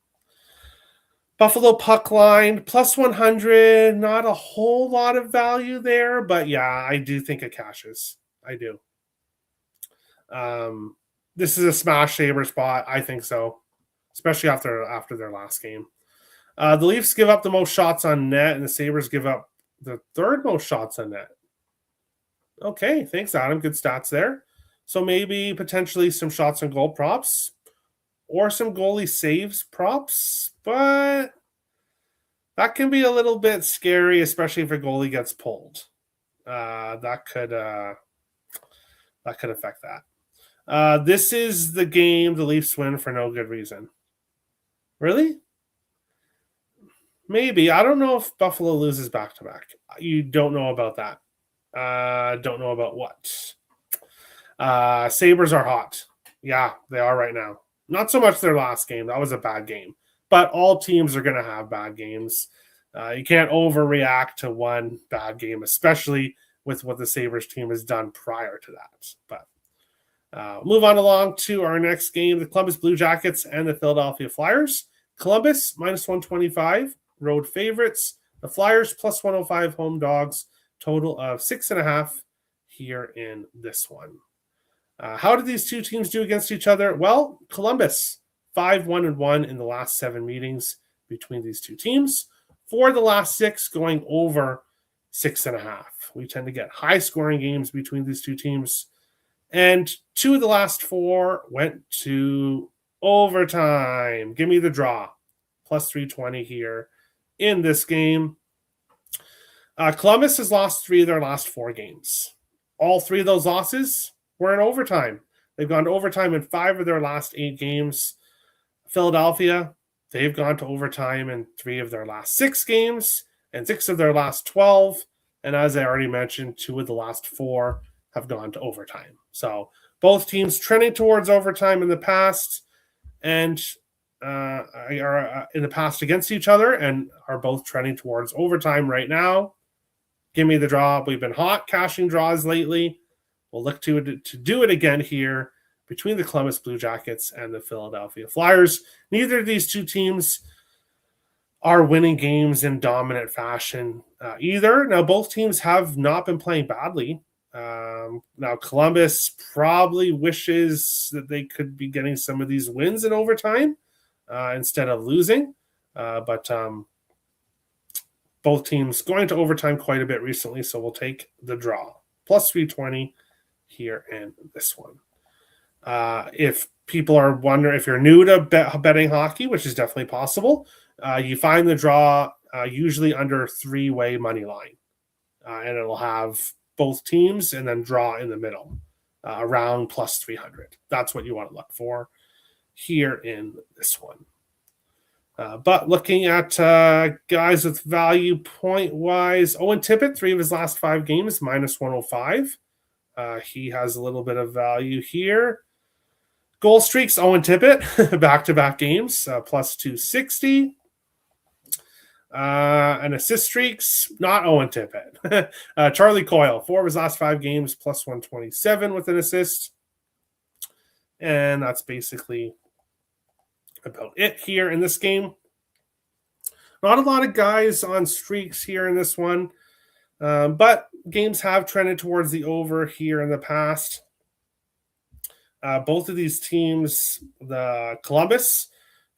Speaker 1: Buffalo puck line, plus 100. Not a whole lot of value there, but yeah, I do think it cashes. I do. This is a smash saber spot. I think so, especially after their last game. The Leafs give up the most shots on net, and the Sabres give up the 3rd most shots on net. Okay, thanks, Adam. Good stats there. So maybe potentially some shots on goal props or some goalie saves props, but that can be a little bit scary, especially if a goalie gets pulled. That could affect that. This is the game the Leafs win for no good reason. Really? Maybe. I don't know if Buffalo loses back-to-back. You don't know about that. Don't know about what. Sabres are hot. Yeah, they are right now. Not so much their last game. That was a bad game. But all teams are going to have bad games. You can't overreact to one bad game, especially with what the Sabres team has done prior to that. But move on along to our next game, the Columbus Blue Jackets and the Philadelphia Flyers. Columbus, minus 125, road favorites. The Flyers, plus 105, home dogs. Total of 6.5 here in this one. How did these two teams do against each other? Well, Columbus, 5-1-1 in the last 7 meetings between these two teams. For the last 6, going over 6.5. We tend to get high-scoring games between these two teams. And 2 of the last 4 went to overtime. Give me the draw. Plus 320 here in this game. Columbus has lost 3 of their last 4 games. All 3 of those losses were in overtime. They've gone to overtime in 5 of their last 8 games. Philadelphia, They've gone to overtime in 3 of their last 6 games and 6 of their last 12. And as I already mentioned, 2 of the last 4 have gone to overtime. So both teams trending towards overtime in the past and are in the past against each other and are both trending towards overtime right now. Give me the draw. We've been hot cashing draws lately. We'll look to do it again here between the Columbus Blue Jackets and the Philadelphia Flyers. Neither of these two teams are winning games in dominant fashion either. Now, both teams have not been playing badly. Now, Columbus probably wishes that they could be getting some of these wins in overtime instead of losing. But both teams going to overtime quite a bit recently, so we'll take the draw. Plus 320 here in this one. If people are wondering, if you're new to betting hockey, which is definitely possible, you find the draw usually under 3-way money line. And it'll have both teams and then draw in the middle around plus 300. That's what you want to look for here in this one. But looking at guys with value point-wise, Owen Tippett, 3 of his last 5 games, minus 105. He has a little bit of value here. Goal streaks, Owen Tippett, back-to-back games, plus 260. And assist streaks, not Owen Tippett. Charlie Coyle, 4 of his last 5 games, plus 127 with an assist. And that's basically about it here in this game. Not a lot of guys on streaks here in this one, but games have trended towards the over here in the past. Both of these teams, the Columbus,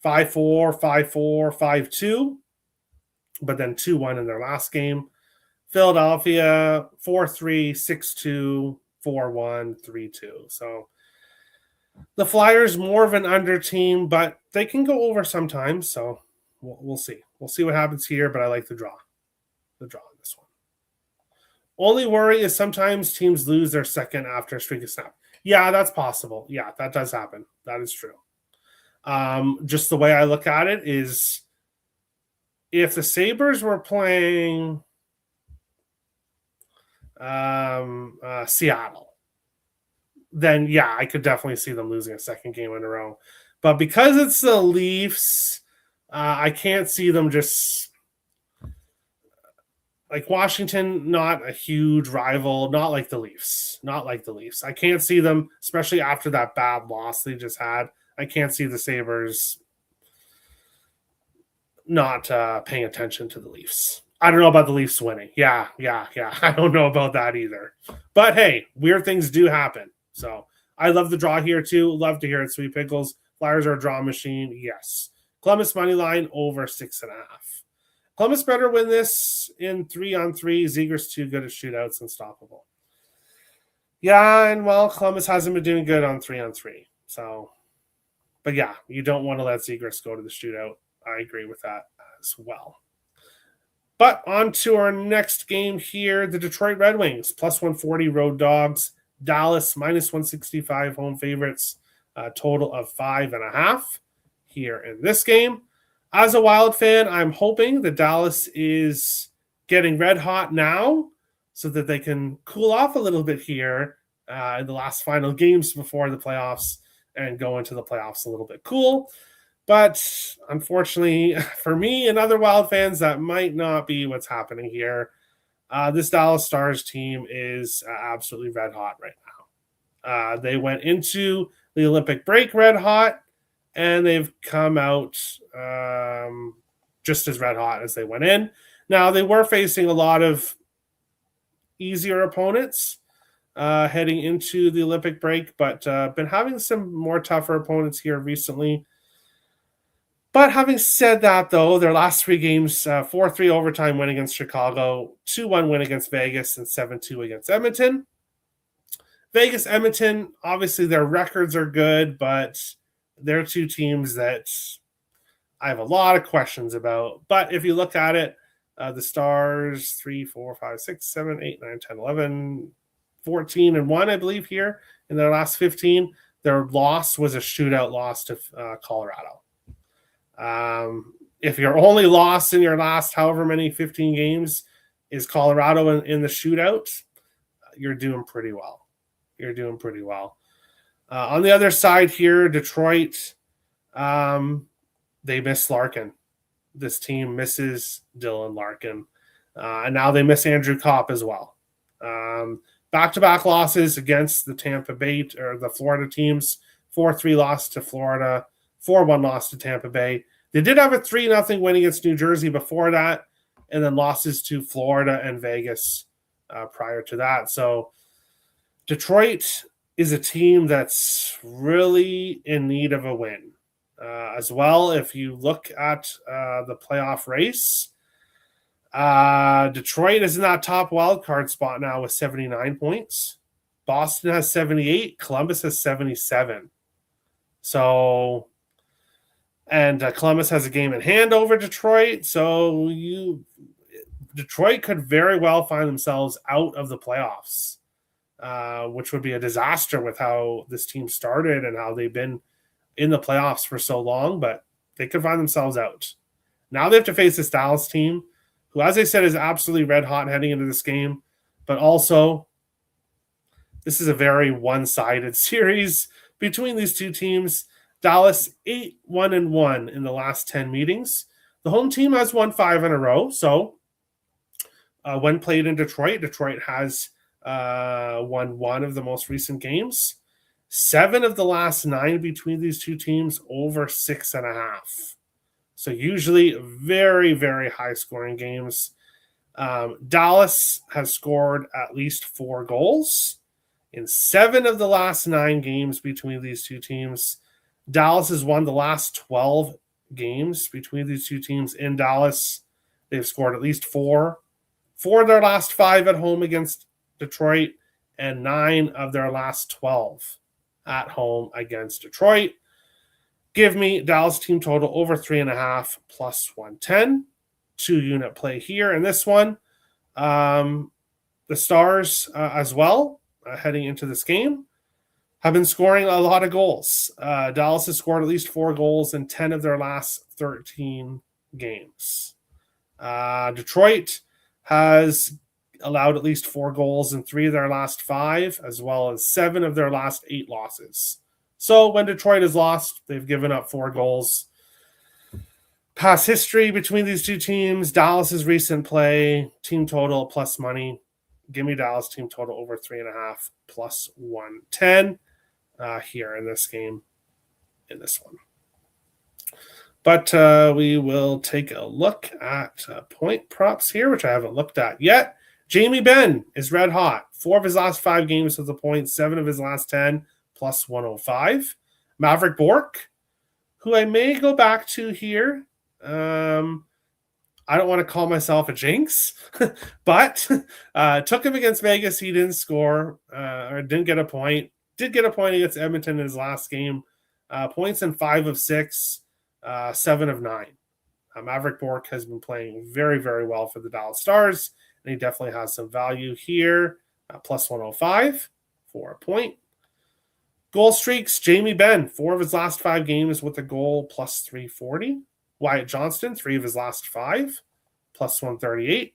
Speaker 1: 5-4, 5-4, 5-2, but then 2-1 in their last game. Philadelphia, 4-3, 6-2, 4-1, 3-2. So the Flyers more of an under team, but they can go over sometimes. So we'll see. We'll see what happens here, but I like the draw. The draw in this one. Only worry is sometimes teams lose their second after a streak is snapped. Yeah, that's possible. Yeah, that does happen. That is true. Just the way I look at it is if the Sabres were playing Seattle, then yeah, I could definitely see them losing a second game in a row. But because it's the Leafs, I can't see them just like Washington, not a huge rival, not like the Leafs. I can't see them, especially after that bad loss they just had. I can't see the Sabres not paying attention to the Leafs. I don't know about the Leafs winning. Yeah. I don't know about that either. But hey, weird things do happen. So I love the draw here too. Love to hear it, Sweet Pickles. Flyers are a draw machine. Yes. Columbus money line over 6.5. Columbus better win this in 3-on-3. Zegras too good at shootouts, unstoppable. Yeah, and well, Columbus hasn't been doing good on 3-on-3. So, but yeah, you don't want to let Zegras go to the shootout. I agree with that as well. But on to our next game here, the Detroit Red Wings, plus 140 road dogs. Dallas, minus 165 home favorites. A total of 5.5 here in this game. As a Wild fan, I'm hoping that Dallas is getting red hot now so that they can cool off a little bit here in the last final games before the playoffs and go into the playoffs a little bit cool. But unfortunately for me and other Wild fans, that might not be what's happening here. This Dallas Stars team is absolutely red hot right now. They went into the Olympic break red hot, and they've come out just as red hot as they went in. Now, they were facing a lot of easier opponents heading into the Olympic break, but been having some more tougher opponents here recently. But having said that, though, their last 3 games, 4-3 overtime win against Chicago, 2-1 win against Vegas, and 7-2 against Edmonton. Vegas, Edmonton, obviously their records are good, but they're 2 teams that I have a lot of questions about. But if you look at it, the Stars, 3, 4, 5, 6, 7, 8, 9, 10, 11, 14, and 1, I believe, here in their last 15. Their loss was a shootout loss to Colorado. If your only loss in your last however many 15 games is Colorado in the shootout, you're doing pretty well. You're doing pretty well. On the other side here, Detroit, they miss Larkin. This team misses Dylan Larkin. And now they miss Andrew Kopp as well. Back-to-back losses against the Tampa Bay or the Florida teams. 4-3 loss to Florida, 4-1 loss to Tampa Bay. They did have a 3-0 win against New Jersey before that, and then losses to Florida and Vegas prior to that. So Detroit is a team that's really in need of a win. As well, if you look at the playoff race, Detroit is in that top wildcard spot now with 79 points. Boston has 78. Columbus has 77. So, and Columbus has a game in hand over Detroit. So Detroit could very well find themselves out of the playoffs, which would be a disaster with how this team started and how they've been in the playoffs for so long, but they could find themselves out. Now they have to face this Dallas team, who, as I said, is absolutely red hot heading into this game, but also this is a very one-sided series between these two teams. Dallas 8-1-1 in the last 10 meetings. The home team has won 5 in a row. So when played in Detroit, Detroit has won 1 of the most recent games. 7 of the last 9 between these two teams over 6.5. So usually very, very high scoring games. Dallas has scored at least 4 goals in 7 of the last 9 games between these two teams. Dallas has won the last 12 games between these two teams in Dallas. They've scored at least 4. 4 of their last 5 at home against Detroit, and 9 of their last 12 at home against Detroit. Give me Dallas team total over 3.5 plus 110. 2-unit play here in this one. The Stars as well, heading into this game, have been scoring a lot of goals. Dallas has scored at least 4 goals in 10 of their last 13 games. Detroit has allowed at least 4 goals in 3 of their last 5, as well as 7 of their last 8 losses. So when Detroit has lost, they've given up 4 goals. Past history between these two teams, Dallas's recent play, team total plus money. Give me Dallas team total over 3.5 plus 110 here in this game, in this one. But we will take a look at point props here, which I haven't looked at yet. Jamie Benn is red hot. 4 of his last 5 games with a point, 7 of his last 10, plus 105. Maverick Bork, who I may go back to here. I don't want to call myself a jinx, but took him against Vegas. He didn't score or didn't get a point. Did get a point against Edmonton in his last game. Points in 5 of 6, 7 of 9. Maverick Bork has been playing very, very well for the Dallas Stars, and he definitely has some value here. Plus 105 for a point. Goal streaks, Jamie Benn, 4 of his last 5 games with a goal, plus 340. Wyatt Johnston, 3 of his last 5, plus 138.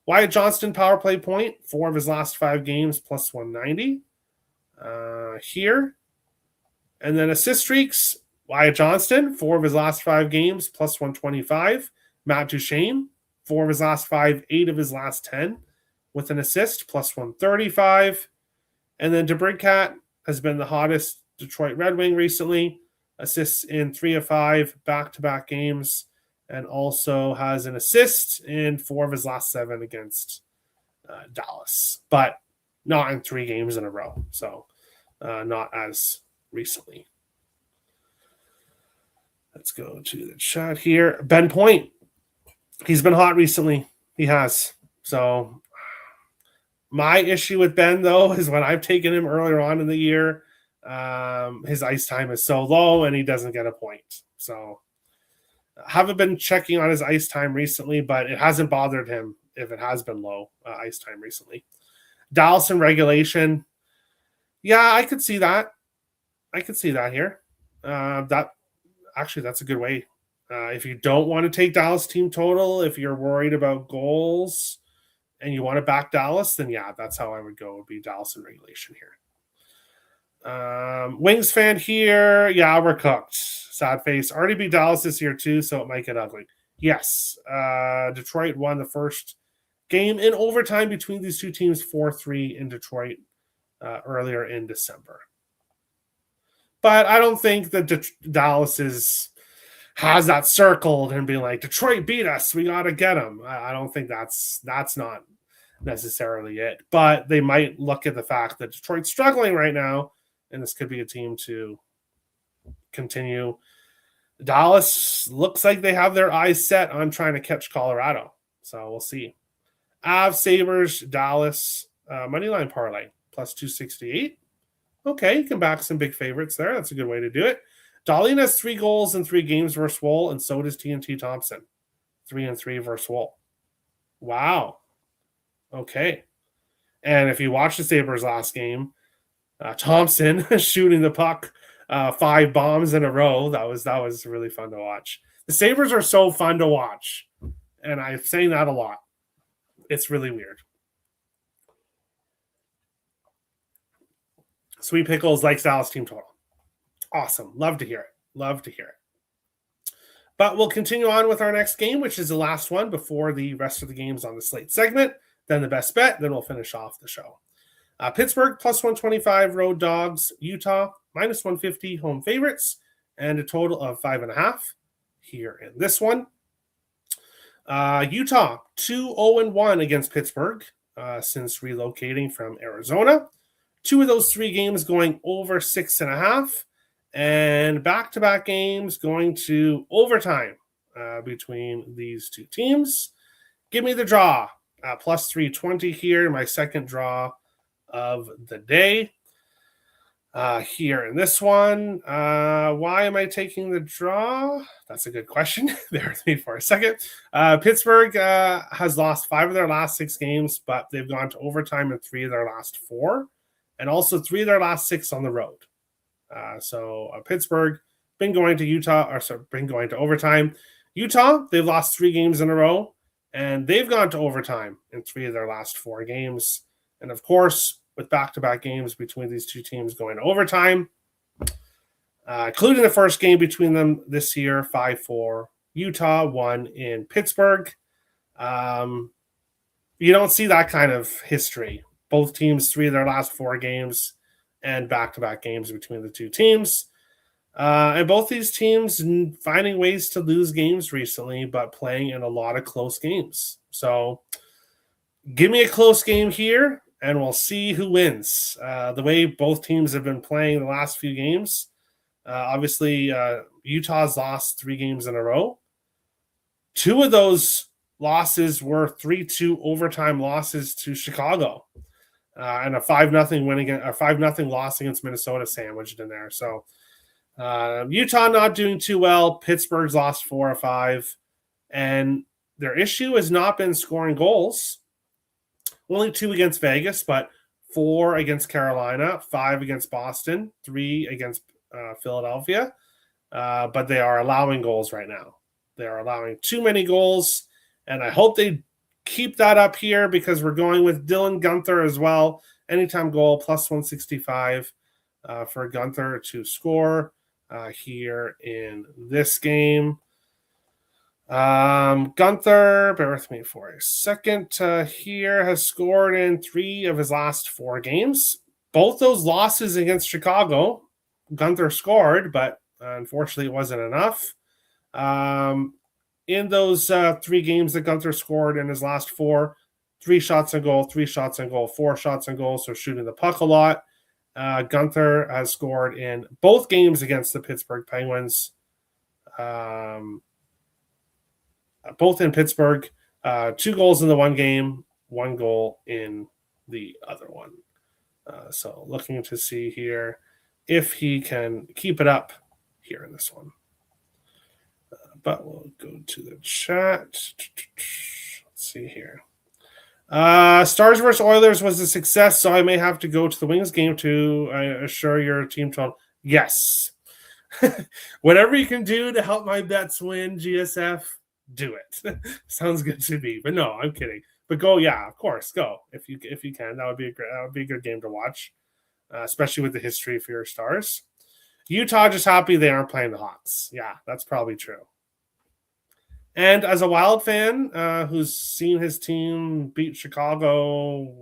Speaker 1: Wyatt Johnston, power play point, 4 of his last 5 games, plus 190 here. And then assist streaks, Wyatt Johnston, 4 of his last 5 games, plus 125. Matt Duchene, 4 of his last 5, 8 of his last 10, with an assist, plus 135. And then DeBrincat has been the hottest Detroit Red Wing recently. Assists in 3 of 5 back-to-back games, and also has an assist in 4 of his last 7 against Dallas, but not in 3 games in a row, so not as recently. Let's go to the chat here. Ben Point, he's been hot recently. He has. So my issue with Ben, though, is when I've taken him earlier on in the year, his ice time is so low and he doesn't get a point. So I haven't been checking on his ice time recently, but it hasn't bothered him if it has been low ice time recently. Dallas in regulation. Yeah, I could see that. I could see that here. That's a good way If you don't want to take Dallas team total, if you're worried about goals and you want to back Dallas, then yeah, that's how I would go. It would be Dallas in regulation here. Wings fan here. Yeah, we're cooked. Sad face. Already beat Dallas this year too, so it might get ugly. Yes. Detroit won the first game in overtime between these two teams, 4-3 in Detroit earlier in December. But I don't think that Dallas has that circled and being like, Detroit beat us, we got to get them. I don't think that's not necessarily it. But they might look at the fact that Detroit's struggling right now, and this could be a team to continue. Dallas looks like they have their eyes set on trying to catch Colorado. So we'll see. Avs, Sabres, Dallas, moneyline parlay, plus 268. Okay, you can back some big favorites there. That's a good way to do it. Dahlin has 3 goals in 3 games versus Woll, and so does TNT Thompson. 3-3 versus Woll. Wow. Okay. And if you watch the Sabres last game, Thompson shooting the puck 5 bombs in a row. That was really fun to watch. The Sabres are so fun to watch, and I'm saying that a lot. It's really weird. Sweet Pickles likes Dallas team total. Awesome. Love to hear it. But we'll continue on with our next game, which is the last one before the rest of the games on the slate segment. Then the best bet. Then we'll finish off the show. Pittsburgh plus 125 road dogs. Utah minus 150 home favorites, and a total of 5.5 here in this one. Utah 2-0-1 against Pittsburgh since relocating from Arizona. 2 of those 3 games going over 6.5, and back-to-back games going to overtime between these 2 teams. Give me the draw. Plus 320 here, my second draw of the day. Here in this one, why am I taking the draw? That's a good question. Bear with me for a second. Pittsburgh has lost 5 of their last 6 games, but they've gone to overtime in 3 of their last 4, and also 3 of their last 6 on the road. So Pittsburgh been going to overtime. Utah, they've lost 3 games in a row, and they've gone to overtime in 3 of their last 4 games. And of course, with back-to-back games between these 2 teams going to overtime, including the first game between them this year, 5-4. Utah won in Pittsburgh. You don't see that kind of history. Both teams, 3 of their last 4 games, and back-to-back games between the 2 teams. And both these teams finding ways to lose games recently, but playing in a lot of close games. So give me a close game here, and we'll see who wins. The way both teams have been playing the last few games, obviously Utah's lost 3 games in a row. 2 of those losses were 3-2 overtime losses to Chicago, and a 5-0 win against a 5-0 loss against Minnesota sandwiched in there. So Utah not doing too well. Pittsburgh's lost 4 of 5, and their issue has not been scoring goals. Only 2 against Vegas, but 4 against Carolina, 5 against Boston, 3 against Philadelphia. But they are allowing goals right now. They are allowing too many goals, and I hope they keep that up here because we're going with Dylan Guenther as well. Anytime goal, plus 165 for Guenther to score here in this game. Guenther, bear with me for a second here, has scored in 3 of his last 4 games. Both those losses against Chicago, Guenther scored, but unfortunately it wasn't enough. In those 3 games that Guenther scored in his last 4, 3 shots on goal, 4 shots on goal, so shooting the puck a lot. Guenther has scored in both games against the Pittsburgh Penguins. Both in Pittsburgh, 2 goals in the one game, 1 goal in the other one. So looking to see here if he can keep it up here in this one. But we'll go to the chat. Let's see here. Stars versus Oilers was a success, so I may have to go to the Wings game to assure your team total. Yes. Whatever you can do to help my bets win, GSF, do it. Sounds good to me. But no, I'm kidding. But go, yeah, of course, go if you can. That would be a good game to watch, especially with the history of your Stars. Utah just happy they aren't playing the Hawks. Yeah, that's probably true. And as a Wild fan who's seen his team beat Chicago,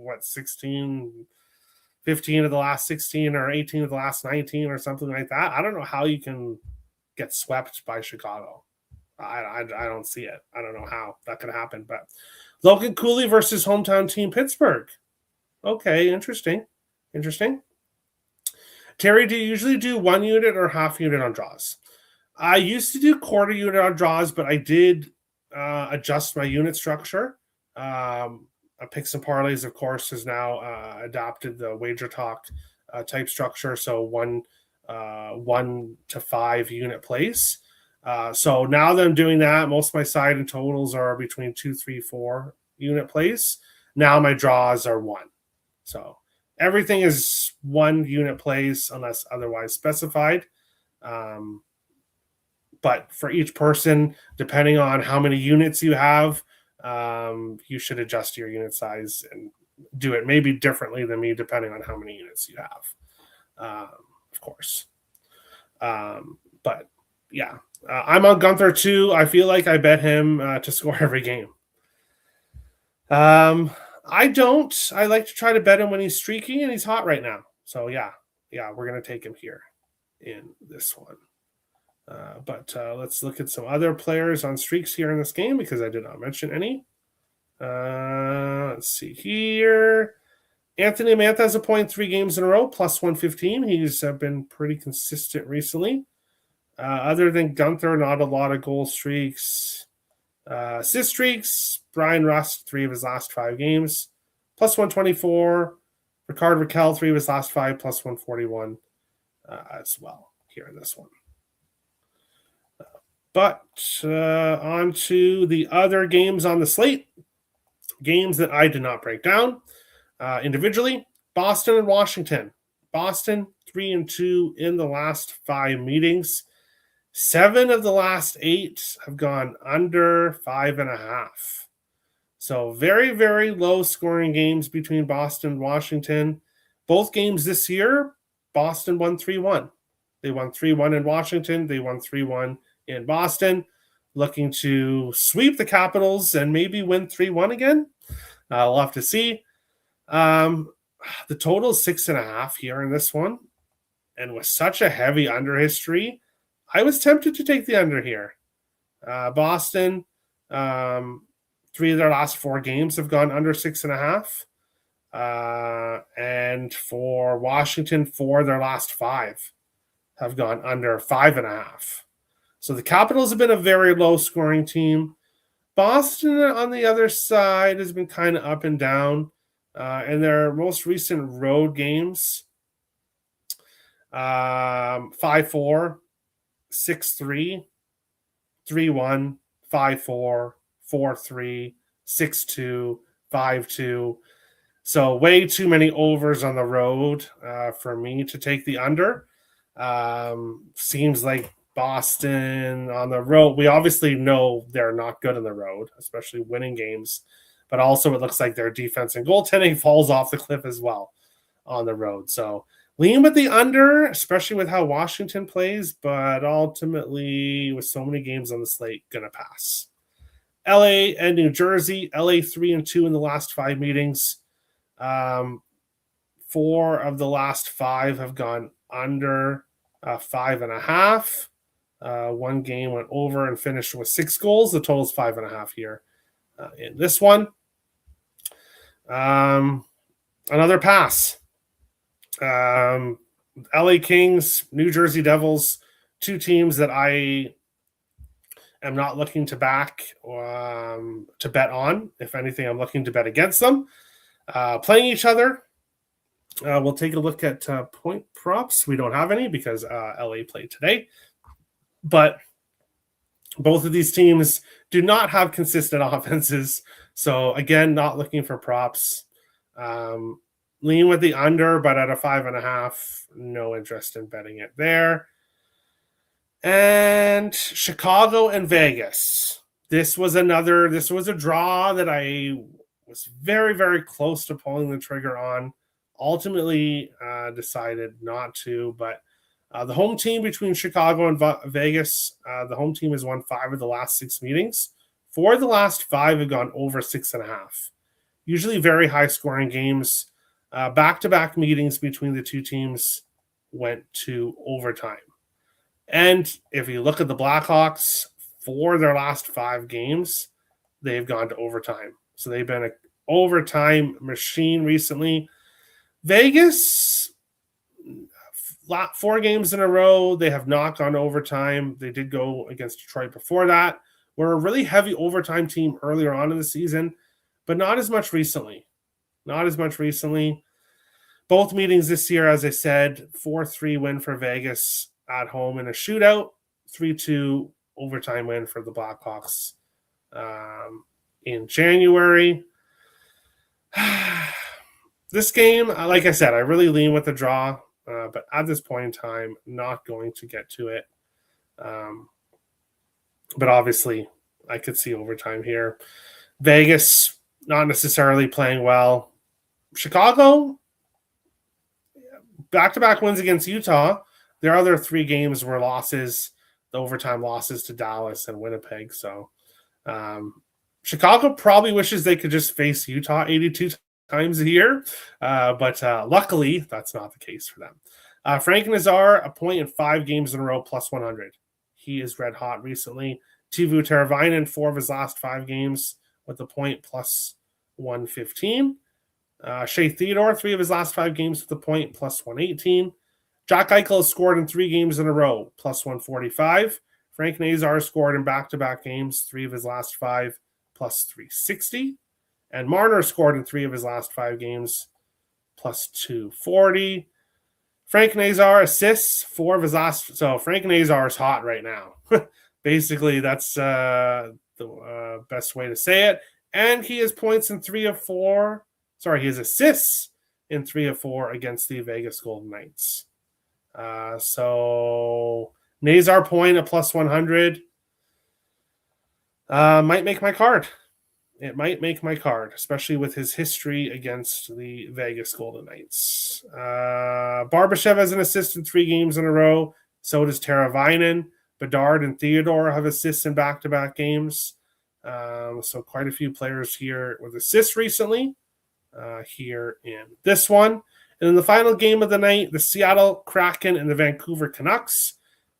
Speaker 1: 15 of the last 16 or 18 of the last 19 or something like that, I don't know how you can get swept by Chicago. I don't see it. I don't know how that could happen. But Logan Cooley versus hometown team Pittsburgh. Okay, interesting. Terry, do you usually do 1 unit or half unit on draws? I used to do quarter unit on draws, but I did adjust my unit structure. Picks and Parlays, of course, has now adopted the Wager Talk type structure. So 1 to 5 unit plays. So now that I'm doing that, most of my side and totals are between 2, 3, 4 unit plays. Now my draws are 1. So everything is 1 unit plays unless otherwise specified. But for each person, depending on how many units you have, you should adjust your unit size and do it maybe differently than me, depending on how many units you have, of course. But yeah, I'm on Gunther too. I feel like I bet him to score every game. I don't. I like to try to bet him when he's streaky, and he's hot right now. So yeah, we're going to take him here in this one. But let's look at some other players on streaks here in this game because I did not mention any. Let's see here. Anthony Mantha has a point 3 games in a row, plus 115. He's been pretty consistent recently. Other than Gunther, not a lot of goal streaks. Assist streaks, Brian Rust, 3 of his last 5 games, plus 124. Ricard Raquel, 3 of his last 5, plus 141 as well here in this one. But on to the other games on the slate. Games that I did not break down individually. Boston and Washington. Boston 3-2 in the last 5 meetings. 7 of the last 8 have gone under 5.5. So very, very low scoring games between Boston and Washington. Both games this year, Boston won 3-1. They won 3-1 in Washington. They won 3-1 in Boston, looking to sweep the Capitals and maybe win 3-1 again. We'll have to see. The total is 6.5 here in this one. And with such a heavy under history, I was tempted to take the under here. Boston, 3 of their last 4 games have gone under 6.5. And for Washington, 4 of their last 5 have gone under 5.5. So the Capitals have been a very low-scoring team. Boston, on the other side, has been kind of up and down. In their most recent road games, 5-4, 6-3, 3-1, 5-4, 4-3, 6-2, 5-2. So way too many overs on the road for me to take the under. Seems like Boston on the road, we obviously know they're not good on the road, especially winning games, but also it looks like their defense and goaltending falls off the cliff as well on the road. So lean with the under, especially with how Washington plays, but ultimately with so many games on the slate, gonna pass. LA and New Jersey. LA 3-2 in the last 5 meetings. 4 of the last 5 have gone under 5.5. 1 game went over and finished with 6 goals. The total is 5.5 here in this one. Another pass. LA Kings, New Jersey Devils, 2 teams that I am not looking to back to bet on. If anything, I'm looking to bet against them. Playing each other. We'll take a look at point props. We don't have any because LA played today. But both of these teams do not have consistent offenses. So, again, not looking for props. Lean with the under, but at a 5.5, no interest in betting it there. And Chicago and Vegas. This was a draw that I was very, very close to pulling the trigger on. Ultimately, decided not to. But the home team between Chicago and Vegas, the home team has won 5 of the last 6 meetings. 4 of the last 5 have gone over 6.5. Usually very high scoring games. Back-to-back meetings between the two teams went to overtime. And if you look at the Blackhawks, for their last 5 games, they've gone to overtime. So they've been an overtime machine recently. Vegas, 4 games in a row, they have not gone to overtime. They did go against Detroit before that. We're a really heavy overtime team earlier on in the season, but not as much recently. Both meetings this year, as I said, 4-3 win for Vegas at home in a shootout, 3-2 overtime win for the Blackhawks in January. This game, like I said, I really lean with the draw, but at this point in time, not going to get to it. But obviously, I could see overtime here. Vegas, not necessarily playing well. Chicago, back-to-back wins against Utah. Their other 3 games were losses, the overtime losses to Dallas and Winnipeg. So Chicago probably wishes they could just face Utah 82 times a year. But luckily, that's not the case for them. Frank Nazar, a point in 5 games in a row, plus 100. He is red hot recently. Teuvo Teravainen, 4 of his last 5 games with a point, plus 115. Shea Theodore, 3 of his last 5 games with a point, plus 118. Jack Eichel has scored in 3 games in a row, plus 145. Frank Nazar scored in back-to-back games, 3 of his last 5, plus 360. And Marner scored in 3 of his last 5 games, plus 240. Frank Nazar assists 4 of his last. So Frank Nazar is hot right now. Basically, that's the best way to say it. And he has points in 3 of 4. Sorry, he has assists in 3 of 4 against the Vegas Golden Knights. So Nazar point at plus 100 might make my card. It might make my card, especially with his history against the Vegas Golden Knights. Barbashev has an assist in 3 games in a row. So does Teravainen. Bedard and Theodore have assists in back-to-back games. So quite a few players here with assists recently here in this one. And in the final game of the night, the Seattle Kraken and the Vancouver Canucks.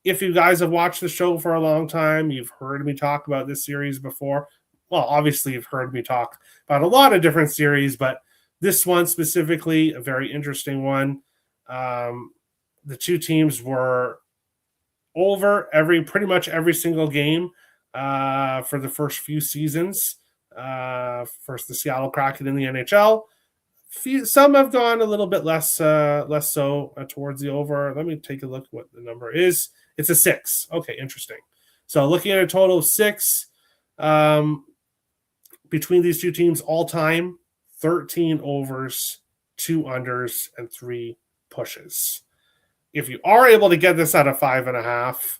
Speaker 1: If you guys have watched the show for a long time, you've heard me talk about this series before. Well, obviously, you've heard me talk about a lot of different series, but this one specifically, a very interesting one. The 2 teams were over pretty much every single game for the first few seasons. First, the Seattle Kraken in the NHL. Some have gone a little bit less so towards the over. Let me take a look what the number is. It's a 6. Okay, interesting. So looking at a total of 6 between these 2 teams all time, 13 overs, 2 unders, and 3 pushes. If you are able to get this at a 5.5,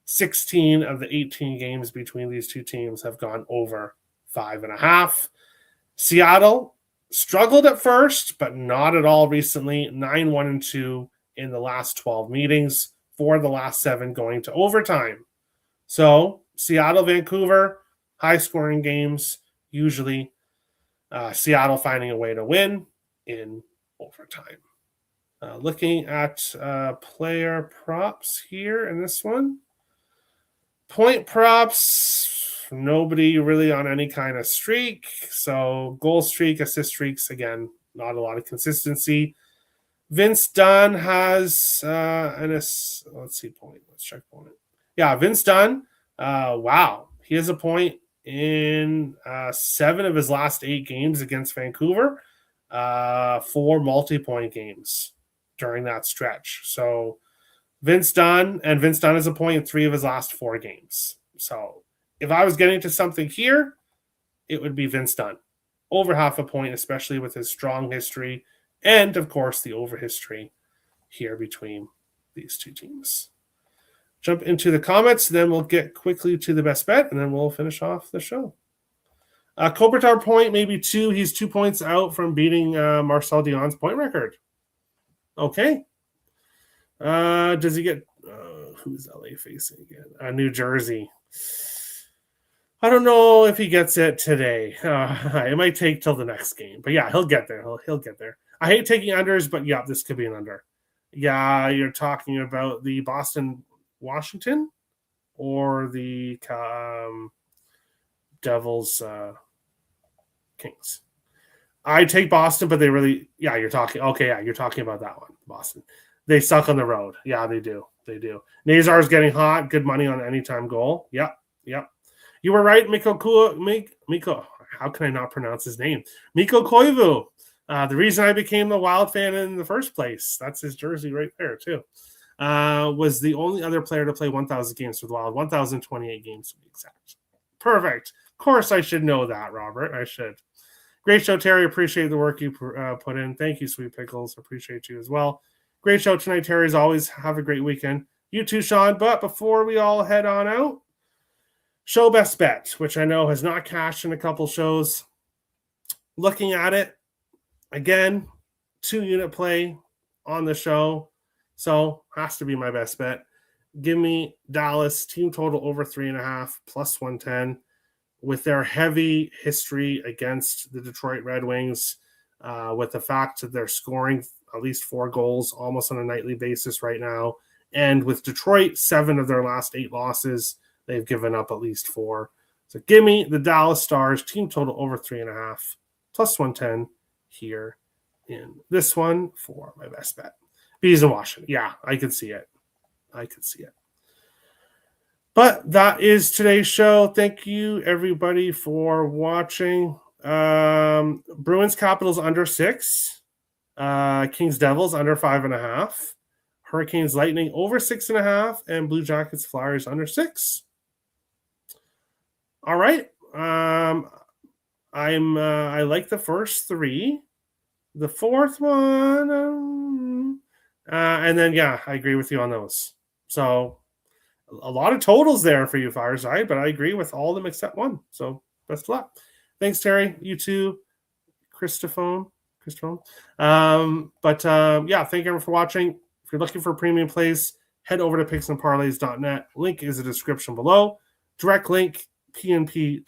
Speaker 1: 16 of the 18 games between these 2 teams have gone over 5.5. Seattle struggled at first, but not at all recently. 9-1-2 in the last 12 meetings, 4 of the last 7 going to overtime. So Seattle, Vancouver, high-scoring games, usually Seattle finding a way to win in overtime. Looking at player props here in this one. Point props, nobody really on any kind of streak. So goal streak, assist streaks, again, not a lot of consistency. Vince Dunn has let's see, point. Let's check point. Yeah, Vince Dunn, wow. He has a point in 7 of his last 8 games against Vancouver, 4 multi-point games during that stretch. So Vince Dunn has a point in 3 of his last 4 games. So if I was getting to something here, it would be Vince Dunn. Over half a point, especially with his strong history and, of course, the over history here between these 2 teams. jump into the comments. Then we'll get quickly to the best bet, and then we'll finish off the show. Kopitar point, maybe 2. He's 2 points out from beating Marcel Dion's point record. Okay. Does he get... who's LA facing again? New Jersey. I don't know if he gets it today. It might take till the next game. But yeah, he'll get there. He'll get there. I hate taking unders, but yeah, this could be an under. Yeah, you're talking about the Boston-Washington or the Devils Kings. I take Boston, but they really... Yeah, you're talking... Okay, yeah, you're talking about that one, Boston. They suck on the road. Yeah, they do. They do. Nazar's getting hot. Good money on anytime goal. Yep. You were right, Mikko. How can I not pronounce his name? Mikko Koivu. The reason I became a Wild fan in the first place, that's his jersey right there, too, was the only other player to play 1,000 games for the Wild. 1,028 games to be exact. Perfect. Of course I should know that, Robert. I should. Great show, Terry. Appreciate the work you put in. Thank you, Sweet Pickles. Appreciate you as well. Great show tonight, Terry. As always, have a great weekend. You too, Sean. But before we all head on out, show best bet, which I know has not cashed in a couple shows. Looking at it, again, 2-unit play on the show. So, has to be my best bet. Give me Dallas, team total over 3.5, plus 110. With their heavy history against the Detroit Red Wings, with the fact that they're scoring at least 4 goals almost on a nightly basis right now. And with Detroit, 7 of their last 8 losses, they've given up at least 4. So give me the Dallas Stars, team total over 3.5, plus 110 here in this one for my best bet. Bees in Washington. Yeah, I could see it. But that is today's show. Thank you, everybody, for watching. Bruins Capitals under 6. Kings Devils under 5.5. Hurricanes Lightning over 6.5. And Blue Jackets Flyers under 6. All right. I like the first 3. The fourth one, and then yeah, I agree with you on those. So a lot of totals there for you, Fireside, but I agree with all of them except one. So best of luck. Thanks, Terry. You too, Christophone. Yeah, thank you for watching. If you're looking for premium plays, head over to picksandparlays.net. Link is in the description below. Direct link, pnp.buzz/TE,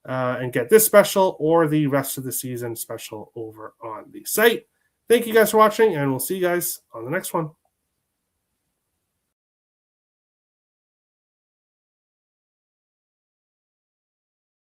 Speaker 1: and get this special or the rest of the season special over on the site. Thank you guys for watching, and we'll see you guys on the next one.